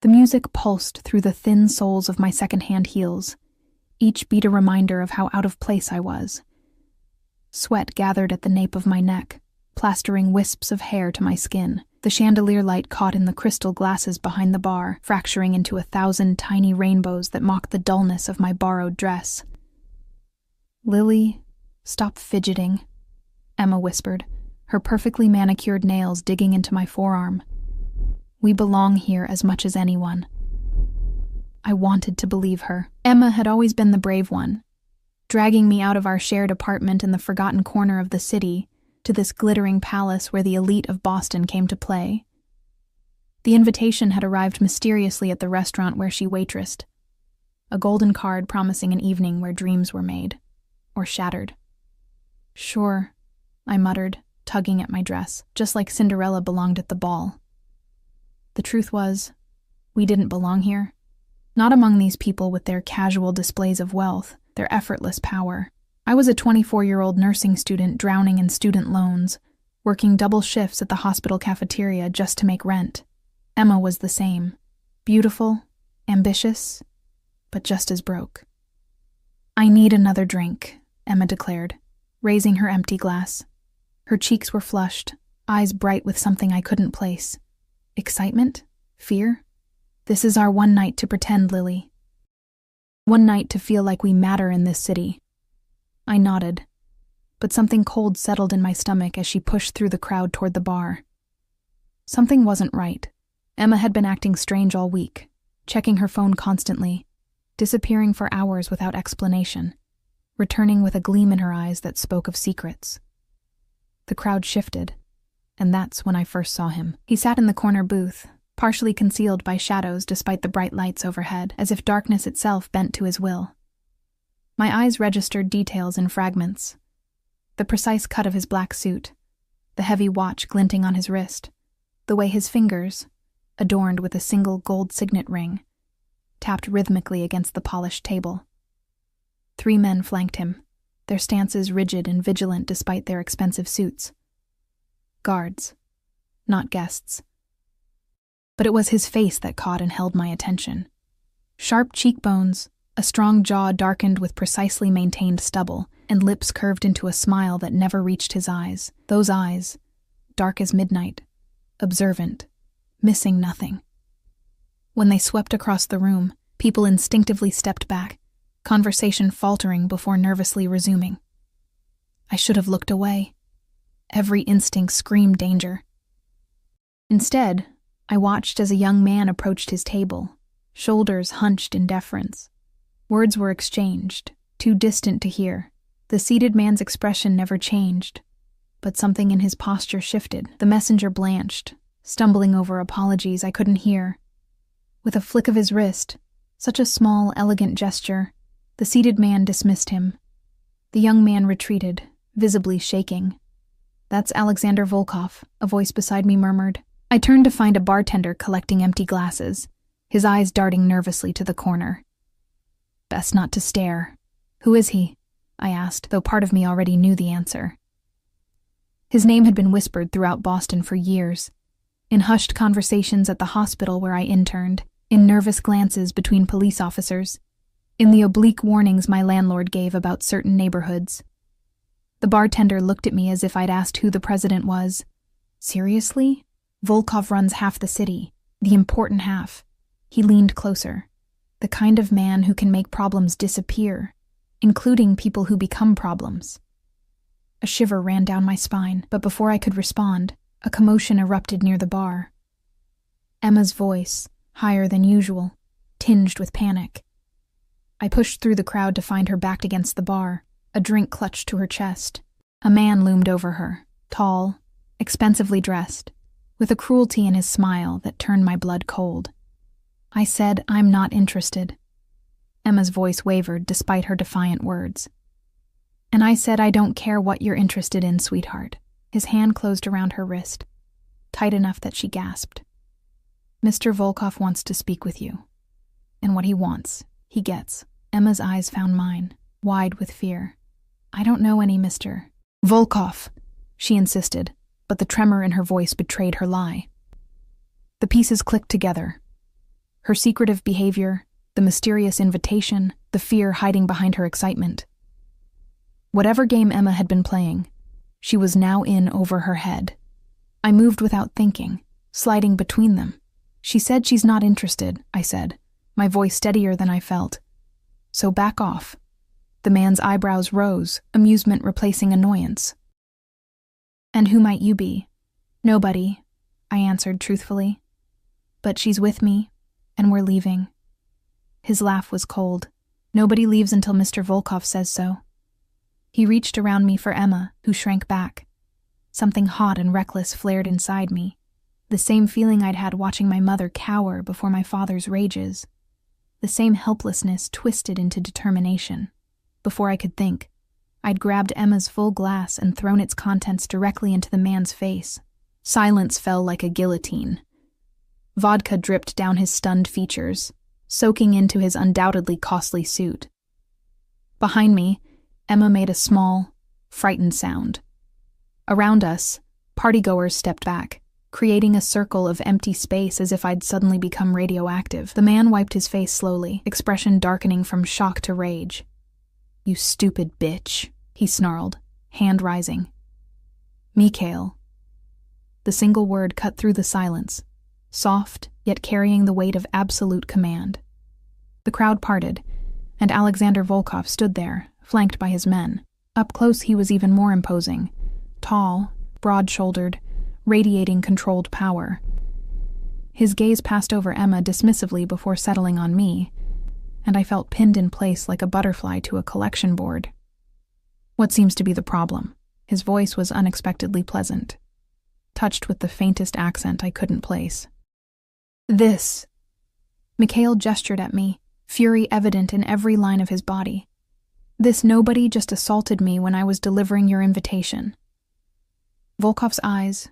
The music pulsed through the thin soles of my second-hand heels, each beat a reminder of how out of place I was. Sweat gathered at the nape of my neck, plastering wisps of hair to my skin. The chandelier light caught in the crystal glasses behind the bar, fracturing into 1,000 tiny rainbows that mocked the dullness of my borrowed dress. "Lily, stop fidgeting," Emma whispered, her perfectly manicured nails digging into my forearm. "We belong here as much as anyone." I wanted to believe her. Emma had always been the brave one, dragging me out of our shared apartment in the forgotten corner of the city to this glittering palace where the elite of Boston came to play. The invitation had arrived mysteriously at the restaurant where she waitressed, a golden card promising an evening where dreams were made, or shattered. "Sure," I muttered, tugging at my dress, just like Cinderella belonged at the ball. The truth was, we didn't belong here. Not among these people with their casual displays of wealth, their effortless power. I was a 24-year-old nursing student drowning in student loans, working double shifts at the hospital cafeteria just to make rent. Emma was the same. Beautiful, ambitious, but just as broke. "I need another drink," Emma declared, raising her empty glass. Her cheeks were flushed, eyes bright with something I couldn't place. Excitement? Fear? "This is our one night to pretend, Lily. One night to feel like we matter in this city." I nodded, but something cold settled in my stomach as she pushed through the crowd toward the bar. Something wasn't right. Emma had been acting strange all week, checking her phone constantly, disappearing for hours without explanation, returning with a gleam in her eyes that spoke of secrets. The crowd shifted, and that's when I first saw him. He sat in the corner booth, partially concealed by shadows despite the bright lights overhead, as if darkness itself bent to his will. My eyes registered details in fragments. The precise cut of his black suit, the heavy watch glinting on his wrist, the way his fingers, adorned with a single gold signet ring, tapped rhythmically against the polished table. 3 men flanked him, their stances rigid and vigilant despite their expensive suits. Guards, not guests. But it was his face that caught and held my attention. Sharp cheekbones, a strong jaw darkened with precisely maintained stubble, and lips curved into a smile that never reached his eyes. Those eyes, dark as midnight, observant, missing nothing. When they swept across the room, people instinctively stepped back, conversation faltering before nervously resuming. I should have looked away. Every instinct screamed danger. Instead, I watched as a young man approached his table, shoulders hunched in deference. Words were exchanged, too distant to hear. The seated man's expression never changed, but something in his posture shifted. The messenger blanched, stumbling over apologies I couldn't hear. With a flick of his wrist, such a small, elegant gesture, the seated man dismissed him. The young man retreated, visibly shaking. "That's Alexander Volkov," a voice beside me murmured. I turned to find a bartender collecting empty glasses, his eyes darting nervously to the corner. "Best not to stare. Who is he?" I asked, though part of me already knew the answer. His name had been whispered throughout Boston for years, in hushed conversations at the hospital where I interned, in nervous glances between police officers, in the oblique warnings my landlord gave about certain neighborhoods. The bartender looked at me as if I'd asked who the president was. Seriously? Volkov runs half the city, the important half. He leaned closer. The kind of man who can make problems disappear, including people who become problems. A shiver ran down my spine, but before I could respond, a commotion erupted near the bar. Emma's voice, higher than usual, tinged with panic. I pushed through the crowd to find her backed against the bar, a drink clutched to her chest. A man loomed over her, tall, expensively dressed, with a cruelty in his smile that turned my blood cold. I said, "I'm not interested." Emma's voice wavered despite her defiant words. And I said, "I don't care what you're interested in, sweetheart." His hand closed around her wrist, tight enough that she gasped. "Mr. Volkov wants to speak with you. And what he wants, he gets." Emma's eyes found mine, wide with fear. "I don't know any Mr. Volkov," she insisted, but the tremor in her voice betrayed her lie. The pieces clicked together. Her secretive behavior, the mysterious invitation, the fear hiding behind her excitement. Whatever game Emma had been playing, she was now in over her head. I moved without thinking, sliding between them. "She said she's not interested," I said, my voice steadier than I felt. "So back off." The man's eyebrows rose, amusement replacing annoyance. "And who might you be?" "Nobody," I answered truthfully. "But she's with me, and we're leaving." His laugh was cold. "Nobody leaves until Mr. Volkov says so." He reached around me for Emma, who shrank back. Something hot and reckless flared inside me, the same feeling I'd had watching my mother cower before my father's rages. The same helplessness twisted into determination. Before I could think, I'd grabbed Emma's full glass and thrown its contents directly into the man's face. Silence fell like a guillotine. Vodka dripped down his stunned features, soaking into his undoubtedly costly suit. Behind me, Emma made a small, frightened sound. Around us, partygoers stepped back, creating a circle of empty space as if I'd suddenly become radioactive. The man wiped his face slowly, expression darkening from shock to rage. "You stupid bitch," he snarled, hand rising. "Mikhail." The single word cut through the silence, soft, yet carrying the weight of absolute command. The crowd parted, and Alexander Volkov stood there, flanked by his men. Up close he was even more imposing, tall, broad-shouldered, radiating controlled power. His gaze passed over Emma dismissively before settling on me, and I felt pinned in place like a butterfly to a collection board. "What seems to be the problem?" His voice was unexpectedly pleasant, touched with the faintest accent I couldn't place. "This." Mikhail gestured at me, fury evident in every line of his body. "This nobody just assaulted me when I was delivering your invitation." Volkov's eyes,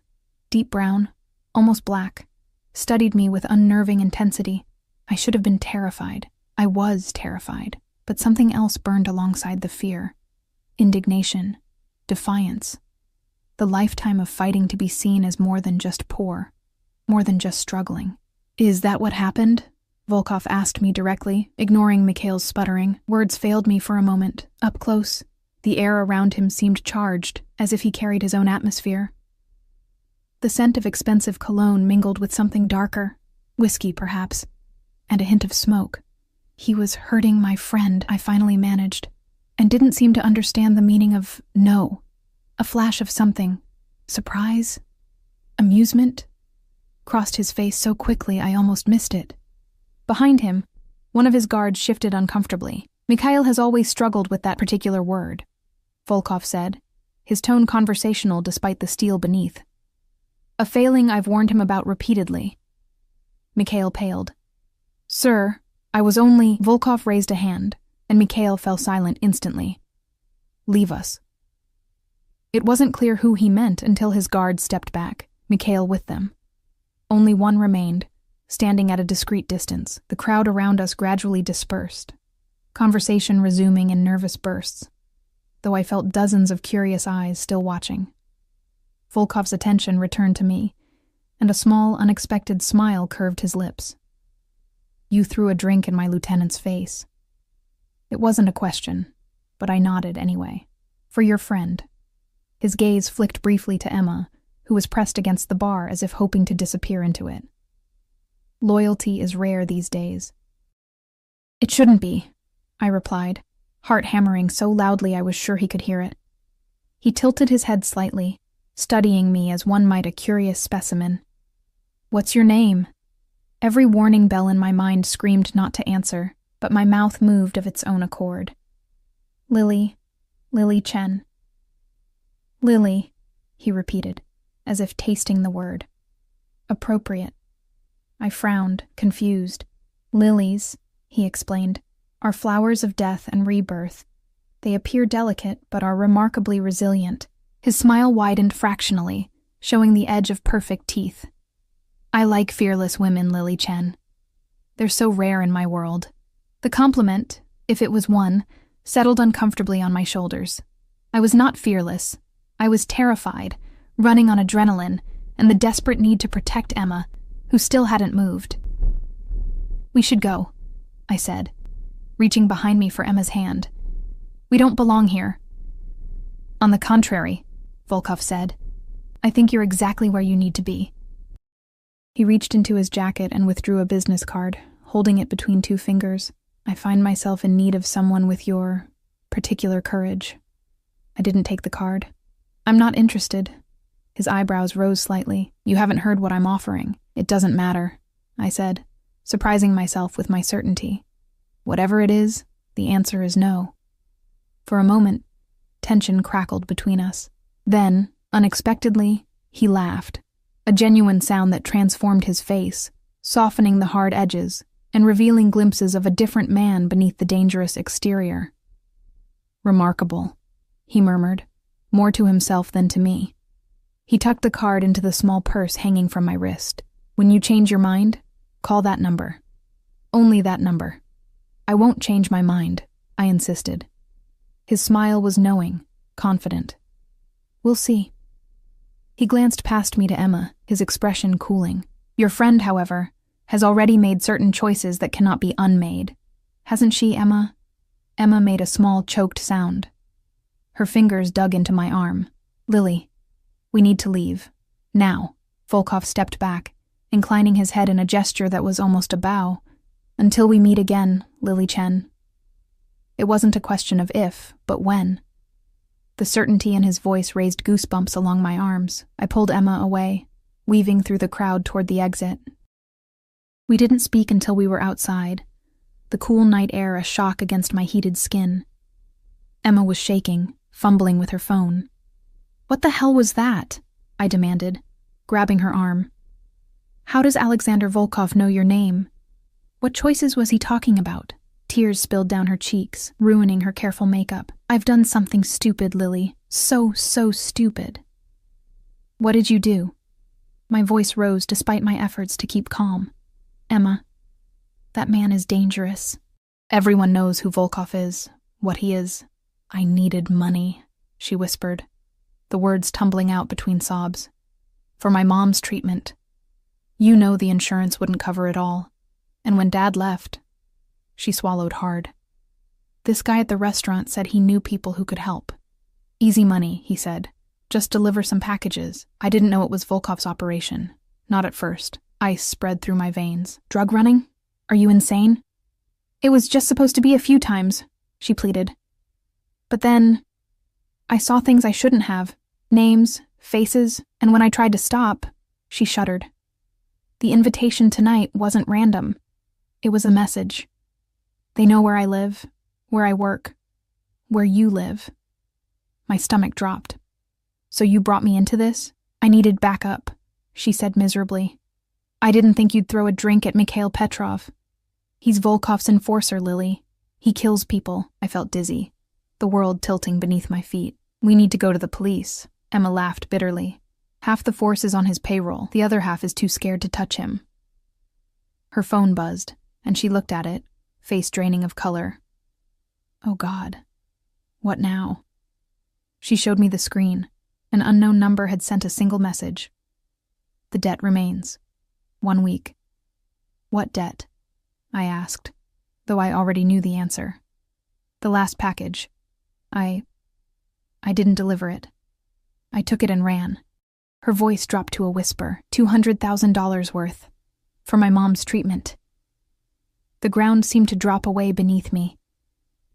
deep brown, almost black, studied me with unnerving intensity. I should have been terrified. I was terrified, but something else burned alongside the fear. Indignation, defiance. The lifetime of fighting to be seen as more than just poor, more than just struggling. "Is that what happened?" Volkov asked me directly, ignoring Mikhail's sputtering. Words failed me for a moment. Up close, the air around him seemed charged, as if he carried his own atmosphere. The scent of expensive cologne mingled with something darker, whiskey perhaps, and a hint of smoke. He was hurting my friend, I finally managed, and didn't seem to understand the meaning of no. A flash of something, surprise, amusement, crossed his face so quickly I almost missed it. Behind him, one of his guards shifted uncomfortably. "Mikhail has always struggled with that particular word," Volkov said, his tone conversational despite the steel beneath. "A failing I've warned him about repeatedly." Mikhail paled. "Sir, I was only—" Volkov raised a hand, and Mikhail fell silent instantly. "Leave us." It wasn't clear who he meant until his guards stepped back, Mikhail with them. Only one remained, standing at a discreet distance. The crowd around us gradually dispersed, conversation resuming in nervous bursts, though I felt dozens of curious eyes still watching. Volkov's attention returned to me, and a small, unexpected smile curved his lips. "You threw a drink in my lieutenant's face." It wasn't a question, but I nodded anyway. "For your friend." His gaze flicked briefly to Emma, who was pressed against the bar as if hoping to disappear into it. Loyalty is rare these days. "It shouldn't be," I replied, heart hammering so loudly I was sure he could hear it. He tilted his head slightly, studying me as one might a curious specimen. "What's your name?" Every warning bell in my mind screamed not to answer, but my mouth moved of its own accord. Lily Chen." "Lily," he repeated, as if tasting the word. "Appropriate." I frowned, confused. "Lilies," he explained, "are flowers of death and rebirth. They appear delicate, but are remarkably resilient." His smile widened fractionally, showing the edge of perfect teeth. "I like fearless women, Lily Chen. They're so rare in my world." The compliment, if it was one, settled uncomfortably on my shoulders. I was not fearless. I was terrified, running on adrenaline, and the desperate need to protect Emma, who still hadn't moved. We should go, I said, reaching behind me for Emma's hand. We don't belong here. On the contrary, Volkov said. I think you're exactly where you need to be. He reached into his jacket and withdrew a business card, holding it between two fingers. I find myself in need of someone with your particular courage. I didn't take the card. I'm not interested. His eyebrows rose slightly. You haven't heard what I'm offering. It doesn't matter, I said, surprising myself with my certainty. Whatever it is, the answer is no. For a moment, tension crackled between us. Then, unexpectedly, he laughed, a genuine sound that transformed his face, softening the hard edges and revealing glimpses of a different man beneath the dangerous exterior. Remarkable, he murmured, more to himself than to me. He tucked the card into the small purse hanging from my wrist. When you change your mind, call that number. Only that number. I won't change my mind, I insisted. His smile was knowing, confident. We'll see. He glanced past me to Emma, his expression cooling. Your friend, however, has already made certain choices that cannot be unmade. Hasn't she, Emma? Emma made a small, choked sound. Her fingers dug into my arm. Lily, we need to leave. Now. Volkov stepped back, inclining his head in a gesture that was almost a bow. Until we meet again, Lily Chen. It wasn't a question of if, but when. The certainty in his voice raised goosebumps along my arms. I pulled Emma away, weaving through the crowd toward the exit. We didn't speak until we were outside, the cool night air a shock against my heated skin. Emma was shaking, fumbling with her phone. What the hell was that? I demanded, grabbing her arm. How does Alexander Volkov know your name? What choices was he talking about? Tears spilled down her cheeks, ruining her careful makeup. I've done something stupid, Lily. So stupid. What did you do? My voice rose despite my efforts to keep calm. Emma, that man is dangerous. Everyone knows who Volkov is, what he is. I needed money, she whispered, the words tumbling out between sobs. For my mom's treatment. You know the insurance wouldn't cover it all. And when Dad left, she swallowed hard. This guy at the restaurant said he knew people who could help. Easy money, he said. Just deliver some packages. I didn't know it was Volkov's operation. Not at first. Ice spread through my veins. Drug running? Are you insane? It was just supposed to be a few times, she pleaded. But then, I saw things I shouldn't have. Names, faces, and when I tried to stop, she shuddered. The invitation tonight wasn't random. It was a message. They know where I live, where I work, where you live. My stomach dropped. So you brought me into this? I needed backup, she said miserably. I didn't think you'd throw a drink at Mikhail Petrov. He's Volkov's enforcer, Lily. He kills people. I felt dizzy, the world tilting beneath my feet. We need to go to the police, Emma laughed bitterly. Half the force is on his payroll, the other half is too scared to touch him. Her phone buzzed, and she looked at it, face draining of color. Oh God. What now? She showed me the screen. An unknown number had sent a single message. The debt remains. 1 week. What debt? I asked, though I already knew the answer. The last package. I didn't deliver it. I took it and ran. Her voice dropped to a whisper. $200,000 worth. For my mom's treatment. The ground seemed to drop away beneath me.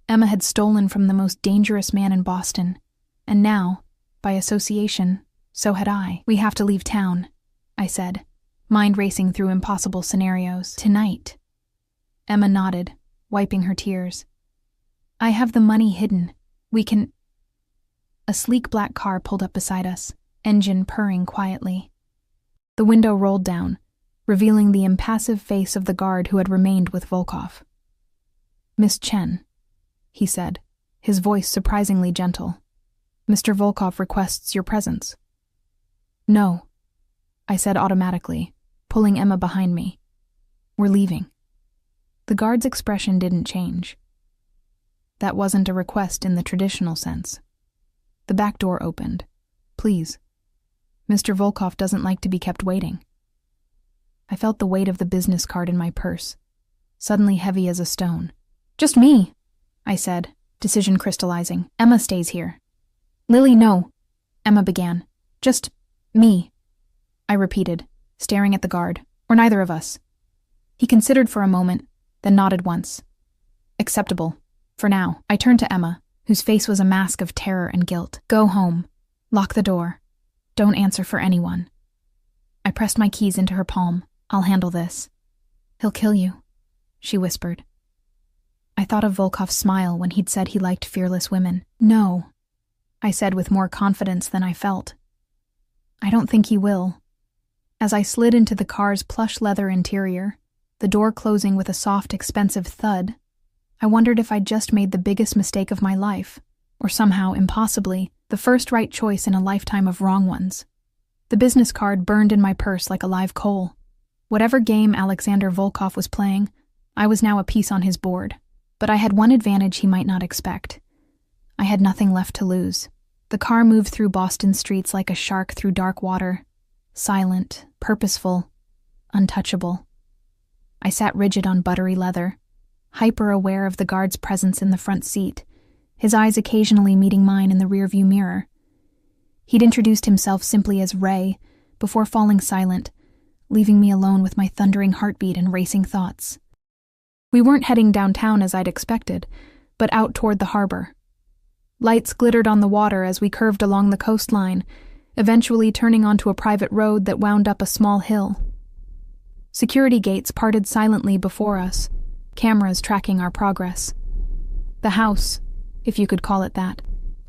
Emma had stolen from the most dangerous man in Boston, and now, by association, so had I. We have to leave town, I said, mind racing through impossible scenarios. Tonight. Emma nodded, wiping her tears. I have the money hidden. We can... A sleek black car pulled up beside us, engine purring quietly. The window rolled down, revealing the impassive face of the guard who had remained with Volkov. Miss Chen, he said, his voice surprisingly gentle. Mr. Volkov requests your presence. No, I said automatically, pulling Emma behind me. We're leaving. The guard's expression didn't change. That wasn't a request in the traditional sense. The back door opened. Please. Mr. Volkov doesn't like to be kept waiting. I felt the weight of the business card in my purse, suddenly heavy as a stone. "Just me," I said, decision crystallizing. "Emma stays here." "Lily, no," Emma began. "Just me," I repeated, staring at the guard. "Or neither of us." He considered for a moment, then nodded once. "Acceptable. For now." I turned to Emma, whose face was a mask of terror and guilt. "Go home. Lock the door. Don't answer for anyone." I pressed my keys into her palm. "I'll handle this." "He'll kill you," she whispered. I thought of Volkov's smile when he'd said he liked fearless women. "No," I said with more confidence than I felt. "I don't think he will." As I slid into the car's plush leather interior, the door closing with a soft, expensive thud, I wondered if I'd just made the biggest mistake of my life, or somehow, impossibly, the first right choice in a lifetime of wrong ones. The business card burned in my purse like a live coal. Whatever game Alexander Volkov was playing, I was now a piece on his board. But I had one advantage he might not expect. I had nothing left to lose. The car moved through Boston streets like a shark through dark water, silent, purposeful, untouchable. I sat rigid on buttery leather, hyper-aware of the guard's presence in the front seat, his eyes occasionally meeting mine in the rearview mirror. He'd introduced himself simply as Ray, before falling silent, leaving me alone with my thundering heartbeat and racing thoughts. We weren't heading downtown as I'd expected, but out toward the harbor. Lights glittered on the water as we curved along the coastline, eventually turning onto a private road that wound up a small hill. Security gates parted silently before us, cameras tracking our progress. The house, if you could call it that,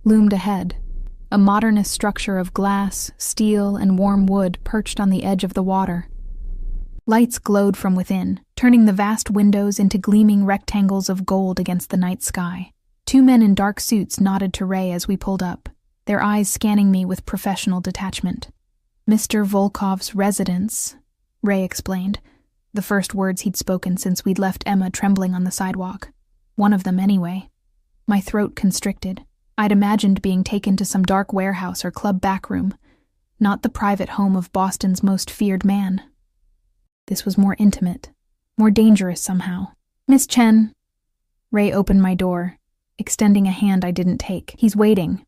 loomed ahead, a modernist structure of glass, steel, and warm wood perched on the edge of the water. Lights glowed from within, turning the vast windows into gleaming rectangles of gold against the night sky. Two men in dark suits nodded to Ray as we pulled up, their eyes scanning me with professional detachment. "Mr. Volkov's residence," Ray explained, the first words he'd spoken since we'd left Emma trembling on the sidewalk. One of them, anyway. My throat constricted. I'd imagined being taken to some dark warehouse or club backroom, not the private home of Boston's most feared man. This was more intimate, more dangerous somehow. "Miss Chen." Ray opened my door, extending a hand I didn't take. "He's waiting."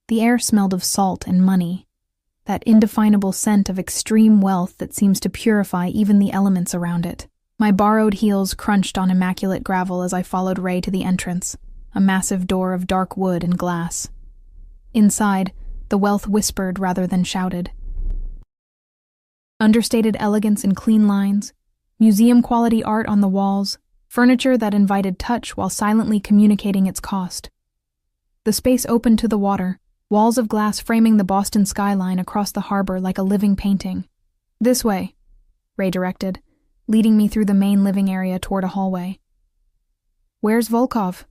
The air smelled of salt and money, that indefinable scent of extreme wealth that seems to purify even the elements around it. My borrowed heels crunched on immaculate gravel as I followed Ray to the entrance, a massive door of dark wood and glass. Inside, the wealth whispered rather than shouted. Understated elegance and clean lines, museum-quality art on the walls, furniture that invited touch while silently communicating its cost. The space opened to the water, walls of glass framing the Boston skyline across the harbor like a living painting. "This way," Ray directed, leading me through the main living area toward a hallway. "Where's Volkov?"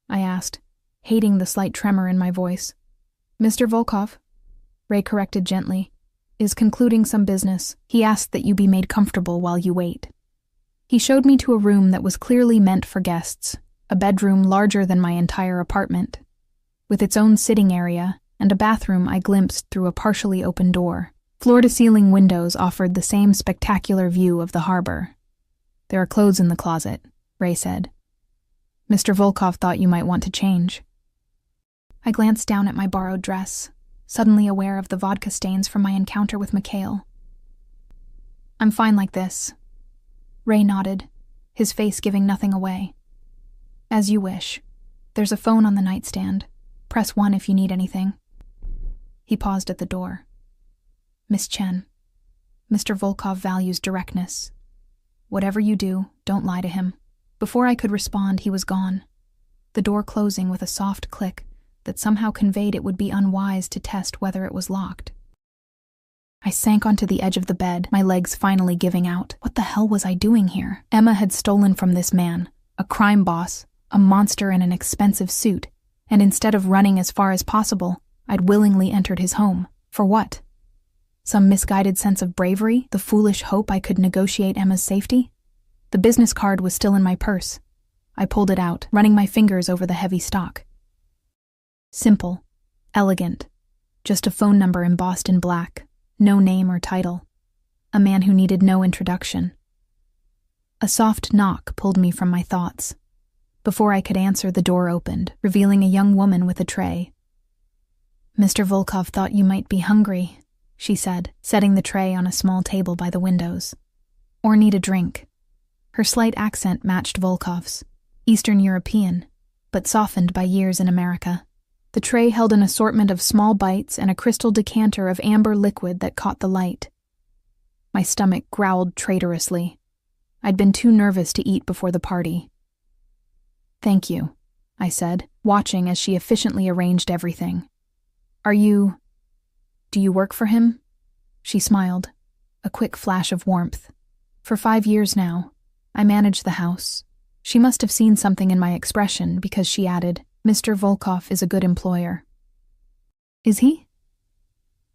I asked, hating the slight tremor in my voice. "Mr. Volkov," Ray corrected gently, "is concluding some business. He asked that you be made comfortable while you wait." He showed me to a room that was clearly meant for guests, a bedroom larger than my entire apartment, with its own sitting area and a bathroom I glimpsed through a partially open door. Floor-to-ceiling windows offered the same spectacular view of the harbor. "There are clothes in the closet," Ray said. "Mr. Volkov thought you might want to change." I glanced down at my borrowed dress, suddenly aware of the vodka stains from my encounter with Mikhail. "I'm fine like this." Ray nodded, his face giving nothing away. "As you wish. There's a phone on the nightstand. Press 1 if you need anything." He paused at the door. "Miss Chen, Mr. Volkov values directness. Whatever you do, don't lie to him." Before I could respond, he was gone, the door closing with a soft click that somehow conveyed it would be unwise to test whether it was locked. I sank onto the edge of the bed, my legs finally giving out. What the hell was I doing here? Emma had stolen from this man, a crime boss, a monster in an expensive suit, and instead of running as far as possible, I'd willingly entered his home. For what? Some misguided sense of bravery, the foolish hope I could negotiate Emma's safety? The business card was still in my purse. I pulled it out, running my fingers over the heavy stock. Simple, elegant, just a phone number embossed in black, no name or title. A man who needed no introduction. A soft knock pulled me from my thoughts. Before I could answer, the door opened, revealing a young woman with a tray. "Mr. Volkov thought you might be hungry," she said, setting the tray on a small table by the windows. "Or need a drink." Her slight accent matched Volkov's, Eastern European, but softened by years in America. The tray held an assortment of small bites and a crystal decanter of amber liquid that caught the light. My stomach growled traitorously. I'd been too nervous to eat before the party. "Thank you," I said, watching as she efficiently arranged everything. Do you work for him?" She smiled, a quick flash of warmth. "For 5 years now. I manage the house." She must have seen something in my expression because she added, "Mr. Volkov is a good employer." "Is he?"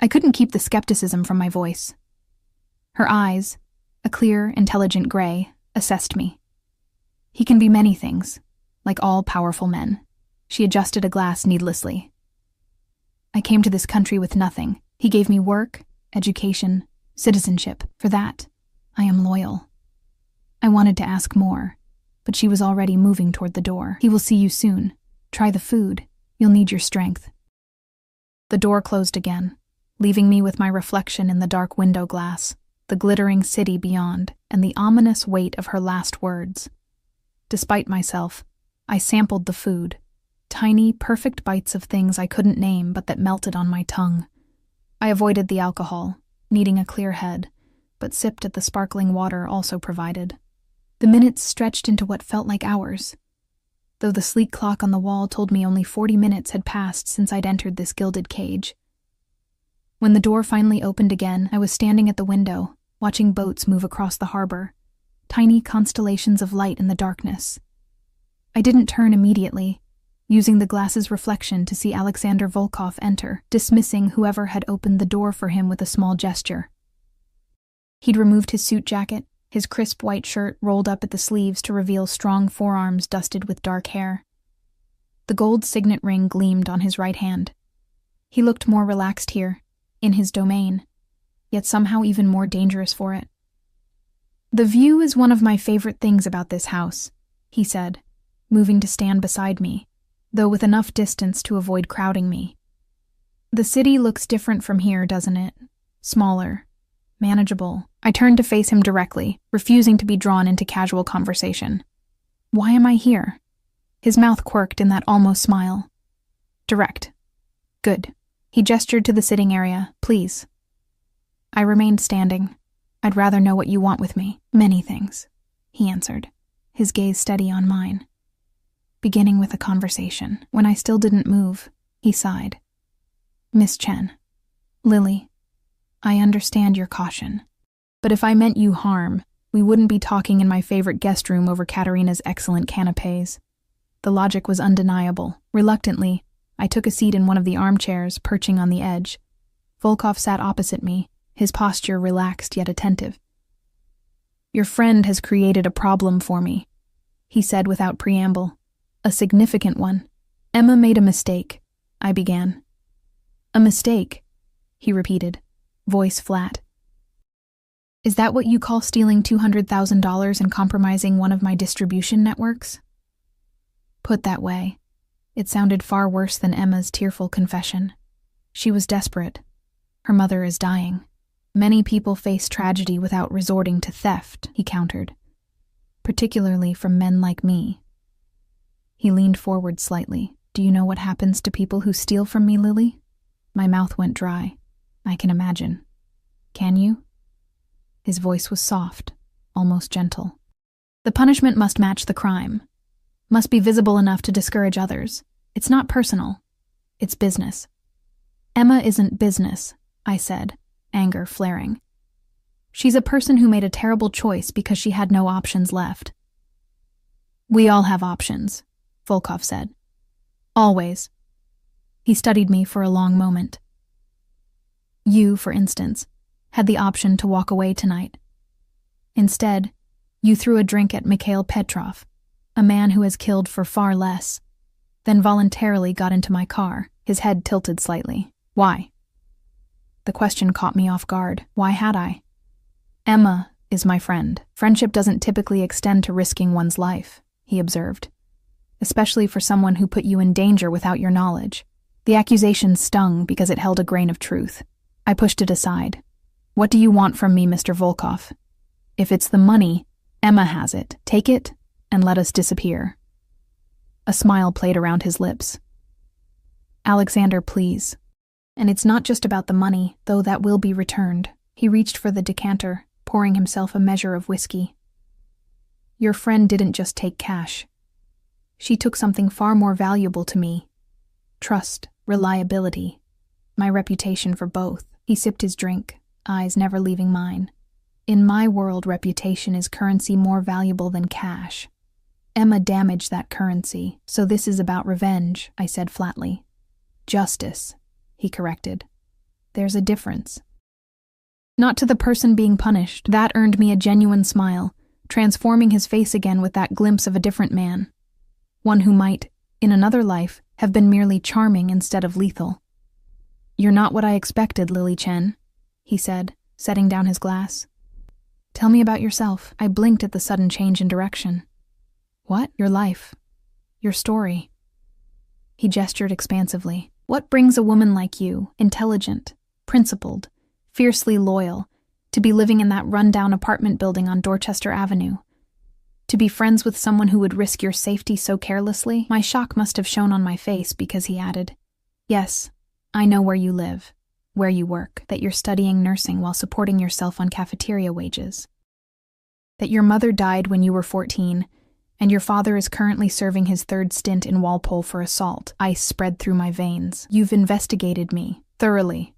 I couldn't keep the skepticism from my voice. Her eyes, a clear, intelligent gray, assessed me. "He can be many things, like all powerful men." She adjusted a glass needlessly. "I came to this country with nothing. He gave me work, education, citizenship. For that, I am loyal." I wanted to ask more, but she was already moving toward the door. "He will see you soon. Try the food. You'll need your strength." The door closed again, leaving me with my reflection in the dark window glass, the glittering city beyond, and the ominous weight of her last words. Despite myself, I sampled the food, tiny, perfect bites of things I couldn't name but that melted on my tongue. I avoided the alcohol, needing a clear head, but sipped at the sparkling water also provided. The minutes stretched into what felt like hours, though the sleek clock on the wall told me only 40 minutes had passed since I'd entered this gilded cage. When the door finally opened again, I was standing at the window, watching boats move across the harbor, tiny constellations of light in the darkness. I didn't turn immediately, using the glass's reflection to see Alexander Volkov enter, dismissing whoever had opened the door for him with a small gesture. He'd removed his suit jacket, his crisp white shirt rolled up at the sleeves to reveal strong forearms dusted with dark hair. The gold signet ring gleamed on his right hand. He looked more relaxed here, in his domain, yet somehow even more dangerous for it. "The view is one of my favorite things about this house," he said, moving to stand beside me, though with enough distance to avoid crowding me. "The city looks different from here, doesn't it? Smaller, manageable." I turned to face him directly, refusing to be drawn into casual conversation. "Why am I here?" His mouth quirked in that almost smile. "Direct. Good." He gestured to the sitting area. "Please." I remained standing. "I'd rather know what you want with me." "Many things," he answered, his gaze steady on mine. Beginning with a conversation. When I still didn't move, he sighed. "Miss Chen, Lily, I understand your caution. But if I meant you harm, we wouldn't be talking in my favorite guest room over Katerina's excellent canapes." The logic was undeniable. Reluctantly, I took a seat in one of the armchairs, perching on the edge. Volkov sat opposite me, his posture relaxed yet attentive. "Your friend has created a problem for me," he said without preamble. "A significant one." "Emma made a mistake," I began. "A mistake," he repeated, voice flat. "Is that what you call stealing $200,000 and compromising one of my distribution networks?" Put that way, it sounded far worse than Emma's tearful confession. She was desperate. Her mother is dying. "Many people face tragedy without resorting to theft," he countered. "Particularly from men like me." He leaned forward slightly. "Do you know what happens to people who steal from me, Lily?" My mouth went dry. "I can imagine." "Can you?" His voice was soft, almost gentle. "The punishment must match the crime. Must be visible enough to discourage others. It's not personal. It's business." "Emma isn't business," I said, anger flaring. "She's a person who made a terrible choice because she had no options left." "We all have options," Volkov said. "Always." He studied me for a long moment. "You, for instance, had the option to walk away tonight. Instead, you threw a drink at Mikhail Petrov, a man who has killed for far less, then voluntarily got into my car, his head tilted slightly. Why?" The question caught me off guard. Why had I? "Emma," is my friend. Friendship doesn't typically extend to risking one's life, he observed, especially for someone who put you in danger without your knowledge. The accusation stung because it held a grain of truth. I pushed it aside. What do you want from me, Mr. Volkov? If it's the money, Emma has it. Take it and let us disappear. A smile played around his lips. Alexander, please. And it's not just about the money, though that will be returned. He reached for the decanter, pouring himself a measure of whiskey. Your friend didn't just take cash. She took something far more valuable to me. Trust, reliability, my reputation for both. He sipped his drink, eyes never leaving mine. In my world, reputation is currency more valuable than cash. Emma damaged that currency, so this is about revenge, I said flatly. Justice, he corrected. There's a difference. Not to the person being punished. That earned me a genuine smile, transforming his face again with that glimpse of a different man. One who might, in another life, have been merely charming instead of lethal. You're not what I expected, Lily Chen, he said, setting down his glass. Tell me about yourself. I blinked at the sudden change in direction. What? Your life. Your story. He gestured expansively. What brings a woman like you, intelligent, principled, fiercely loyal, to be living in that run-down apartment building on Dorchester Avenue? To be friends with someone who would risk your safety so carelessly? My shock must have shown on my face because he added, Yes, I know where you live, where you work, that you're studying nursing while supporting yourself on cafeteria wages. That your mother died when you were 14, and your father is currently serving his third stint in Walpole for assault. Ice spread through my veins. You've investigated me, thoroughly.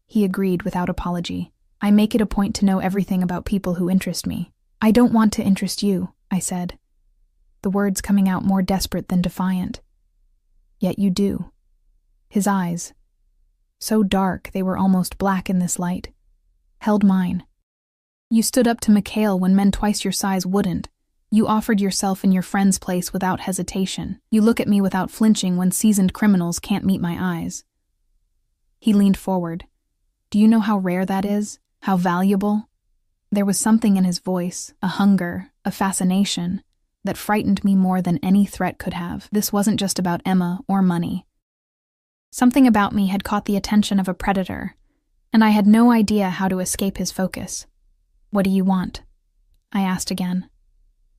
He agreed without apology. I make it a point to know everything about people who interest me. I don't want to interest you, I said, the words coming out more desperate than defiant. Yet you do. His eyes, so dark they were almost black in this light, held mine. You stood up to Mikhail when men twice your size wouldn't. You offered yourself in your friend's place without hesitation. You look at me without flinching when seasoned criminals can't meet my eyes. He leaned forward. Do you know how rare that is? How valuable? There was something in his voice, a hunger, a fascination, that frightened me more than any threat could have. This wasn't just about Emma or money. Something about me had caught the attention of a predator, and I had no idea how to escape his focus. What do you want? I asked again,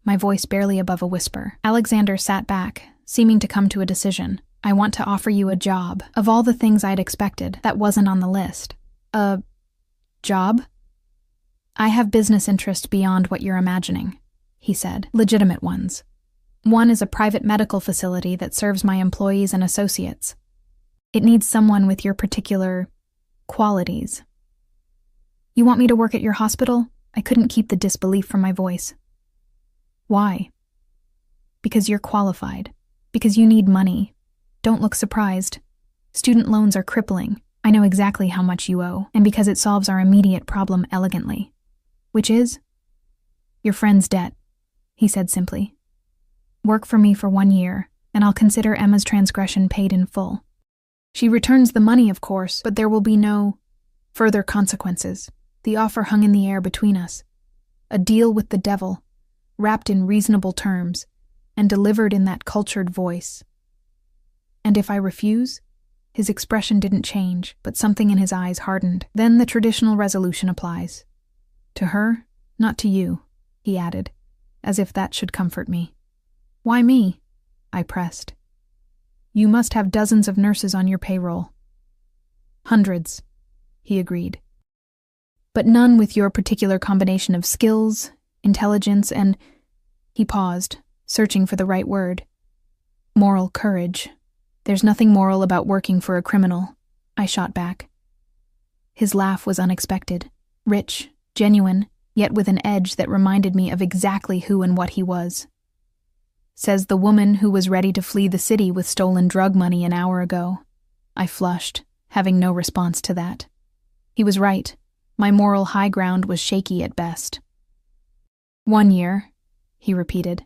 my voice barely above a whisper. Alexander sat back, seeming to come to a decision. I want to offer you a job. Of all the things I'd expected, that wasn't on the list. A job? I have business interests beyond what you're imagining, he said. Legitimate ones. One is a private medical facility that serves my employees and associates. It needs someone with your particular qualities. You want me to work at your hospital? I couldn't keep the disbelief from my voice. Why? Because you're qualified. Because you need money. Don't look surprised. Student loans are crippling. I know exactly how much you owe, and because it solves our immediate problem elegantly. Which is? Your friend's debt, he said simply. Work for me for 1 year, and I'll consider Emma's transgression paid in full. She returns the money, of course, but there will be no further consequences. The offer hung in the air between us. A deal with the devil, wrapped in reasonable terms, and delivered in that cultured voice. And if I refuse? His expression didn't change, but something in his eyes hardened. Then the traditional resolution applies. To her, not to you, he added, as if that should comfort me. Why me? I pressed. You must have dozens of nurses on your payroll. Hundreds, he agreed. But none with your particular combination of skills, intelligence, and... He paused, searching for the right word. Moral courage. There's nothing moral about working for a criminal, I shot back. His laugh was unexpected, rich, genuine, yet with an edge that reminded me of exactly who and what he was. Says the woman who was ready to flee the city with stolen drug money an hour ago. I flushed, having no response to that. He was right. My moral high ground was shaky at best. 1 year, he repeated.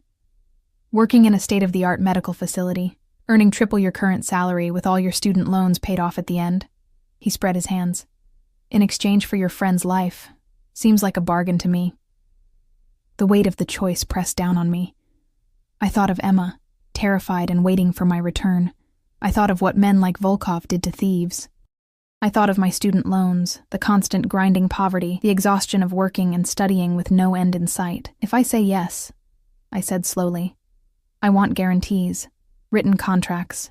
Working in a state-of-the-art medical facility, earning triple your current salary with all your student loans paid off at the end. He spread his hands. In exchange for your friend's life. Seems like a bargain to me. The weight of the choice pressed down on me. I thought of Emma, terrified and waiting for my return. I thought of what men like Volkov did to thieves. I thought of my student loans, the constant grinding poverty, the exhaustion of working and studying with no end in sight. If I say yes, I said slowly, I want guarantees, written contracts,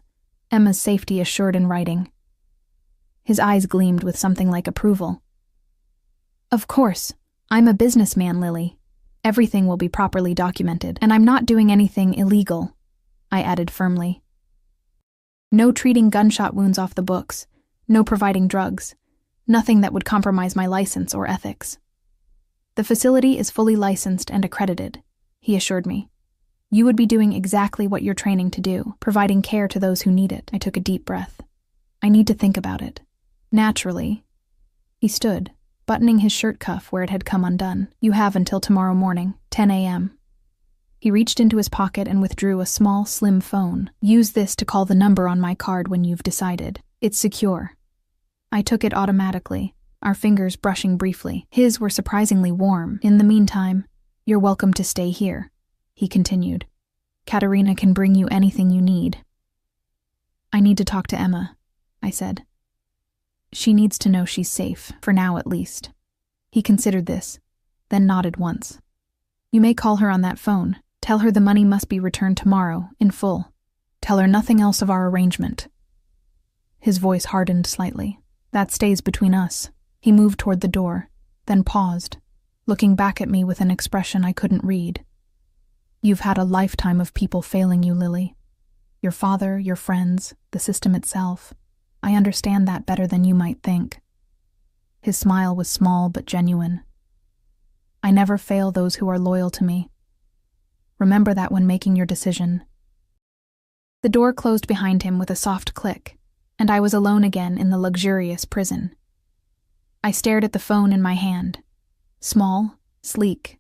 Emma's safety assured in writing. His eyes gleamed with something like approval. Of course, I'm a businessman, Lily. Everything will be properly documented, and I'm not doing anything illegal, I added firmly. No treating gunshot wounds off the books, no providing drugs, nothing that would compromise my license or ethics. The facility is fully licensed and accredited, he assured me. You would be doing exactly what you're training to do, providing care to those who need it. I took a deep breath. I need to think about it. Naturally. He stood, buttoning his shirt cuff where it had come undone. You have until tomorrow morning, 10 a.m. He reached into his pocket and withdrew a small, slim phone. Use this to call the number on my card when you've decided. It's secure. I took it automatically, our fingers brushing briefly. His were surprisingly warm. In the meantime, you're welcome to stay here, he continued. Katerina can bring you anything you need. I need to talk to Emma, I said. She needs to know she's safe, for now at least. He considered this, then nodded once. You may call her on that phone. Tell her the money must be returned tomorrow, in full. Tell her nothing else of our arrangement. His voice hardened slightly. That stays between us. He moved toward the door, then paused, looking back at me with an expression I couldn't read. You've had a lifetime of people failing you, Lily. Your father, your friends, the system itself. I understand that better than you might think. His smile was small but genuine. I never fail those who are loyal to me. Remember that when making your decision. The door closed behind him with a soft click, and I was alone again in the luxurious prison. I stared at the phone in my hand. Small, sleek,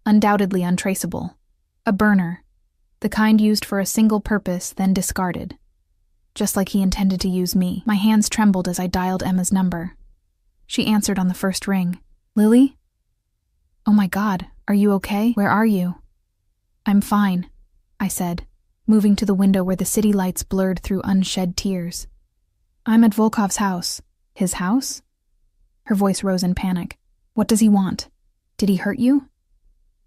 undoubtedly untraceable. A burner, the kind used for a single purpose, then discarded. Just like he intended to use me. My hands trembled as I dialed Emma's number. She answered on the first ring. Lily? Oh my God, are you okay? Where are you? I'm fine, I said, moving to the window where the city lights blurred through unshed tears. I'm at Volkov's house. His house? Her voice rose in panic. What does he want? Did he hurt you?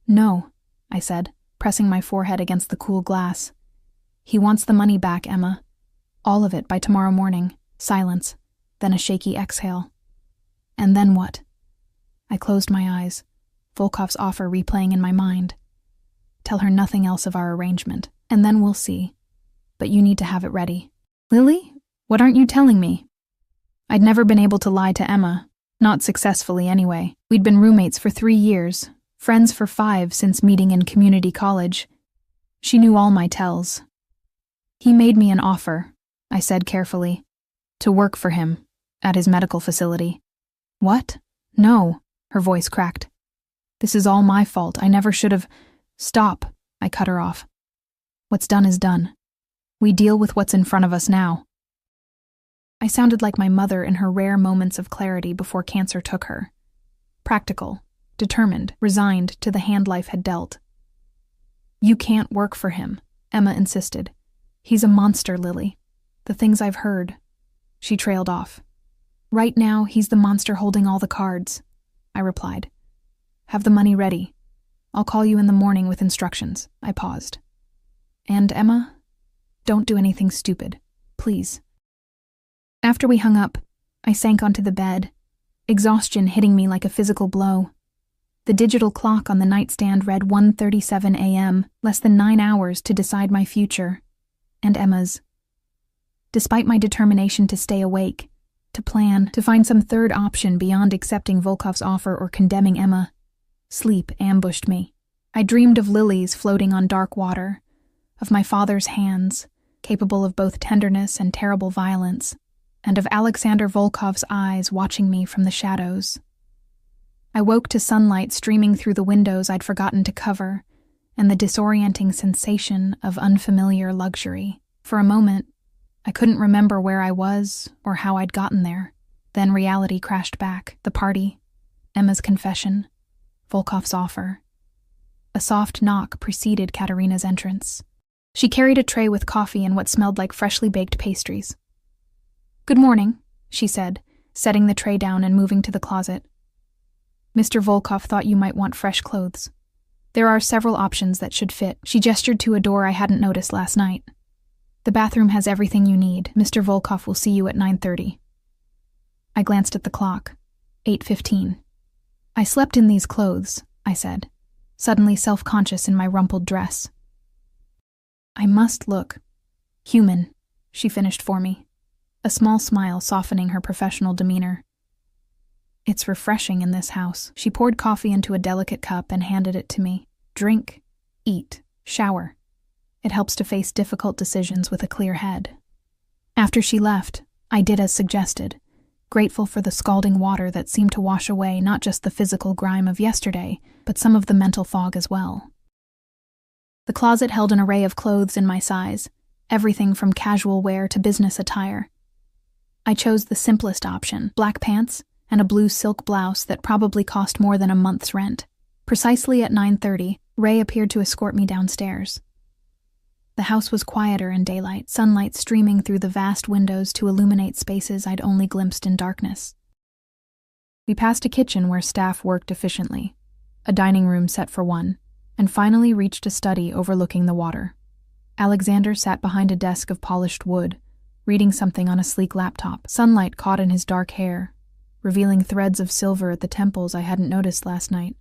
No, I said, pressing my forehead against the cool glass. He wants the money back, Emma. All of it by tomorrow morning. Silence, then a shaky exhale. And then what? I closed my eyes, Volkov's offer replaying in my mind. Tell her nothing else of our arrangement, and then we'll see. But you need to have it ready. Lily? What aren't you telling me? I'd never been able to lie to Emma, not successfully anyway. We'd been roommates for 3 years, friends for 5 since meeting in community college. She knew all my tells. He made me an offer, I said carefully, to work for him, at his medical facility. What? No, her voice cracked. This is all my fault. I never should have. Stop, I cut her off. What's done is done. We deal with what's in front of us now. I sounded like my mother in her rare moments of clarity before cancer took her. Practical, determined, resigned to the hand life had dealt. You can't work for him, Emma insisted. He's a monster, Lily. The things I've heard. She trailed off. Right now, he's the monster holding all the cards, I replied. Have the money ready. I'll call you in the morning with instructions. I paused. And, Emma, don't do anything stupid, please. After we hung up, I sank onto the bed, exhaustion hitting me like a physical blow. The digital clock on the nightstand read 1:37 a.m., less than 9 hours to decide my future, and Emma's. Despite my determination to stay awake, to plan, to find some third option beyond accepting Volkov's offer or condemning Emma, sleep ambushed me. I dreamed of lilies floating on dark water, of my father's hands, capable of both tenderness and terrible violence, and of Alexander Volkov's eyes watching me from the shadows. I woke to sunlight streaming through the windows I'd forgotten to cover, and the disorienting sensation of unfamiliar luxury. For a moment, I couldn't remember where I was or how I'd gotten there. Then reality crashed back. The party, Emma's confession, Volkov's offer. A soft knock preceded Katerina's entrance. She carried a tray with coffee and what smelled like freshly baked pastries. "Good morning," she said, setting the tray down and moving to the closet. "Mr. Volkov thought you might want fresh clothes. There are several options that should fit." She gestured to a door I hadn't noticed last night. "The bathroom has everything you need. Mr. Volkov will see you at 9:30. I glanced at the clock. 8:15. "I slept in these clothes," I said, suddenly self-conscious in my rumpled dress. "I must look human," she finished for me, a small smile softening her professional demeanor. "It's refreshing in this house." She poured coffee into a delicate cup and handed it to me. "Drink, eat, shower. It helps to face difficult decisions with a clear head." After she left, I did as suggested, grateful for the scalding water that seemed to wash away not just the physical grime of yesterday, but some of the mental fog as well. The closet held an array of clothes in my size, everything from casual wear to business attire. I chose the simplest option, black pants and a blue silk blouse that probably cost more than a month's rent. Precisely at 9:30, Ray appeared to escort me downstairs. The house was quieter in daylight, sunlight streaming through the vast windows to illuminate spaces I'd only glimpsed in darkness. We passed a kitchen where staff worked efficiently, a dining room set for one, and finally reached a study overlooking the water. Alexander sat behind a desk of polished wood, reading something on a sleek laptop. Sunlight caught in his dark hair, revealing threads of silver at the temples I hadn't noticed last night.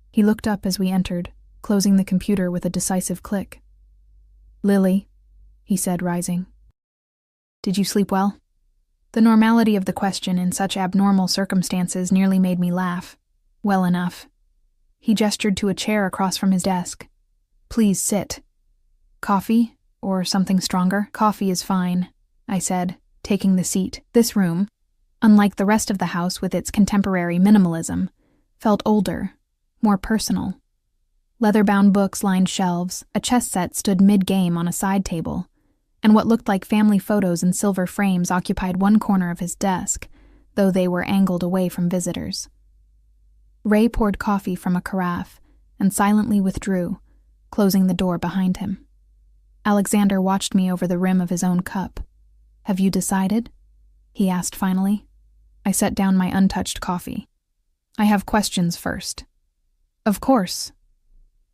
He looked up as we entered, closing the computer with a decisive click. "Lily," he said, rising. "Did you sleep well?" The normality of the question in such abnormal circumstances nearly made me laugh. "Well enough." He gestured to a chair across from his desk. "Please sit. Coffee, or something stronger?" "Coffee is fine," I said, taking the seat. This room, unlike the rest of the house with its contemporary minimalism, felt older, more personal. Leather-bound books lined shelves, a chess set stood mid-game on a side table, and what looked like family photos in silver frames occupied one corner of his desk, though they were angled away from visitors. Ray poured coffee from a carafe and silently withdrew, closing the door behind him. Alexander watched me over the rim of his own cup. "Have you decided?" he asked finally. I set down my untouched coffee. "I have questions first." "Of course."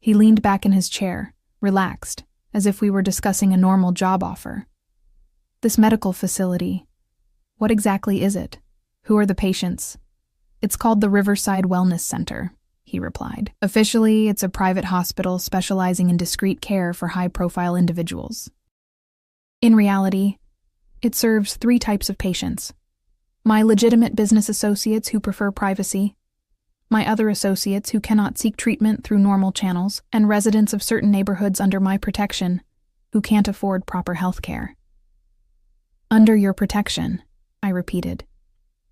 He leaned back in his chair, relaxed, as if we were discussing a normal job offer. "This medical facility, what exactly is it? Who are the patients?" "It's called the Riverside Wellness Center," he replied. "Officially, it's a private hospital specializing in discreet care for high-profile individuals. In reality, it serves 3 types of patients: my legitimate business associates who prefer privacy, my other associates who cannot seek treatment through normal channels, and residents of certain neighborhoods under my protection who can't afford proper health care." "Under your protection," I repeated.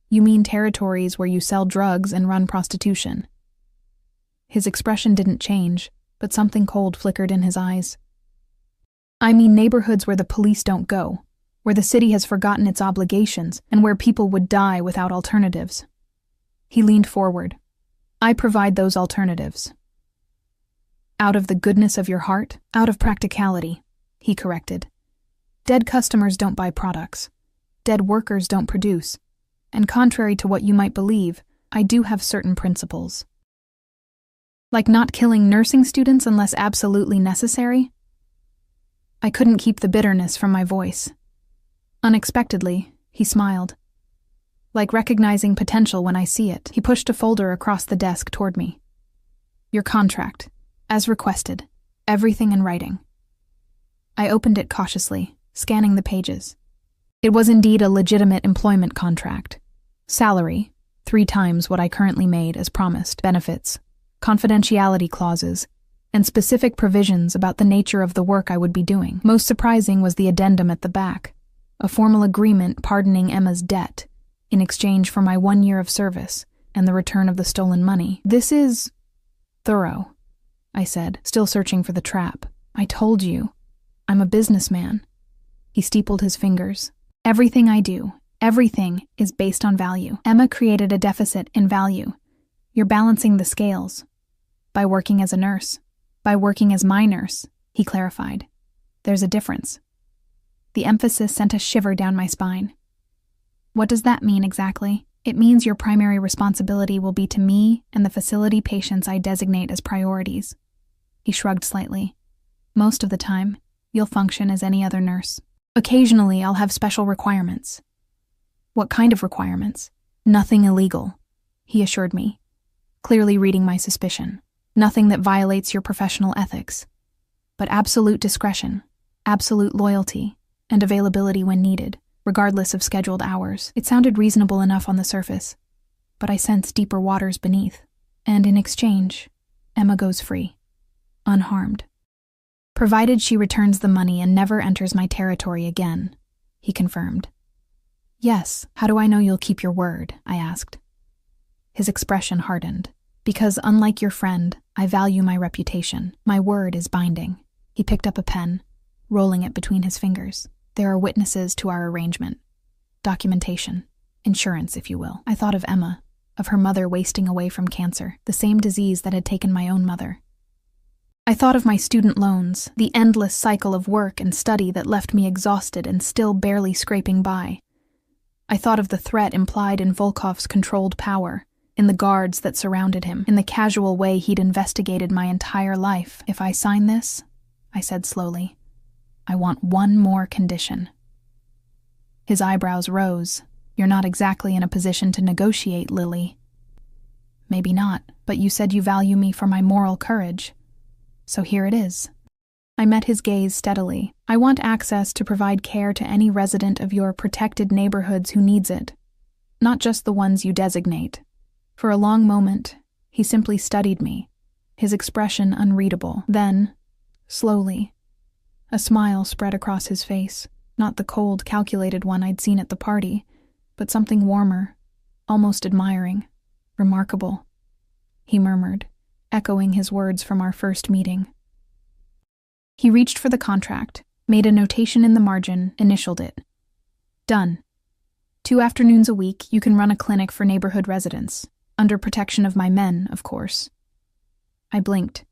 "You mean territories where you sell drugs and run prostitution?" His expression didn't change, but something cold flickered in his eyes. "I mean neighborhoods where the police don't go, where the city has forgotten its obligations, and where people would die without alternatives." He leaned forward. "I provide those alternatives." "Out of the goodness of your heart?" "Out of practicality," he corrected. "Dead customers don't buy products. Dead workers don't produce. And contrary to what you might believe, I do have certain principles. Like not killing nursing students unless absolutely necessary?" I couldn't keep the bitterness from my voice. Unexpectedly, he smiled. "Like recognizing potential when I see it." He pushed a folder across the desk toward me. "Your contract, as requested, everything in writing." I opened it cautiously, scanning the pages. It was indeed a legitimate employment contract. Salary, 3 times what I currently made as promised, benefits, confidentiality clauses, and specific provisions about the nature of the work I would be doing. Most surprising was the addendum at the back, a formal agreement pardoning Emma's debt in exchange for my 1 year of service and the return of the stolen money. "This is thorough," I said, still searching for the trap. "I told you, I'm a businessman." He steepled his fingers. "Everything I do, everything is based on value. Emma created a deficit in value. You're balancing the scales by working as a nurse." By working as my nurse, he clarified. There's a difference. The emphasis sent a shiver down my spine. What does that mean exactly? It means your primary responsibility will be to me and the facility patients I designate as priorities. He shrugged slightly. Most of the time, you'll function as any other nurse. Occasionally, I'll have special requirements. What kind of requirements? Nothing illegal, he assured me, clearly reading my suspicion. Nothing that violates your professional ethics. But absolute discretion, absolute loyalty, and availability when needed, regardless of scheduled hours. It sounded reasonable enough on the surface, but I sensed deeper waters beneath. And in exchange, Emma goes free, unharmed. Provided she returns the money and never enters my territory again, he confirmed. Yes, how do I know you'll keep your word? I asked. His expression hardened. Because unlike your friend, I value my reputation. My word is binding. He picked up a pen, rolling it between his fingers. There are witnesses to our arrangement. Documentation. Insurance, if you will. I thought of Emma, of her mother wasting away from cancer, the same disease that had taken my own mother. I thought of my student loans, the endless cycle of work and study that left me exhausted and still barely scraping by. I thought of the threat implied in Volkov's controlled power, in the guards that surrounded him, in the casual way he'd investigated my entire life. If I sign this, I said slowly, I want one more condition. His eyebrows rose. You're not exactly in a position to negotiate, Lily. Maybe not, but you said you value me for my moral courage. So here it is. I met his gaze steadily. I want access to provide care to any resident of your protected neighborhoods who needs it, not just the ones you designate. For a long moment, he simply studied me, his expression unreadable. Then, slowly, a smile spread across his face, not the cold, calculated one I'd seen at the party, but something warmer, almost admiring, remarkable. He murmured, echoing his words from our first meeting. He reached for the contract, made a notation in the margin, initialed it. Done. 2 afternoons a week, you can run a clinic for neighborhood residents, under protection of my men, of course. I blinked,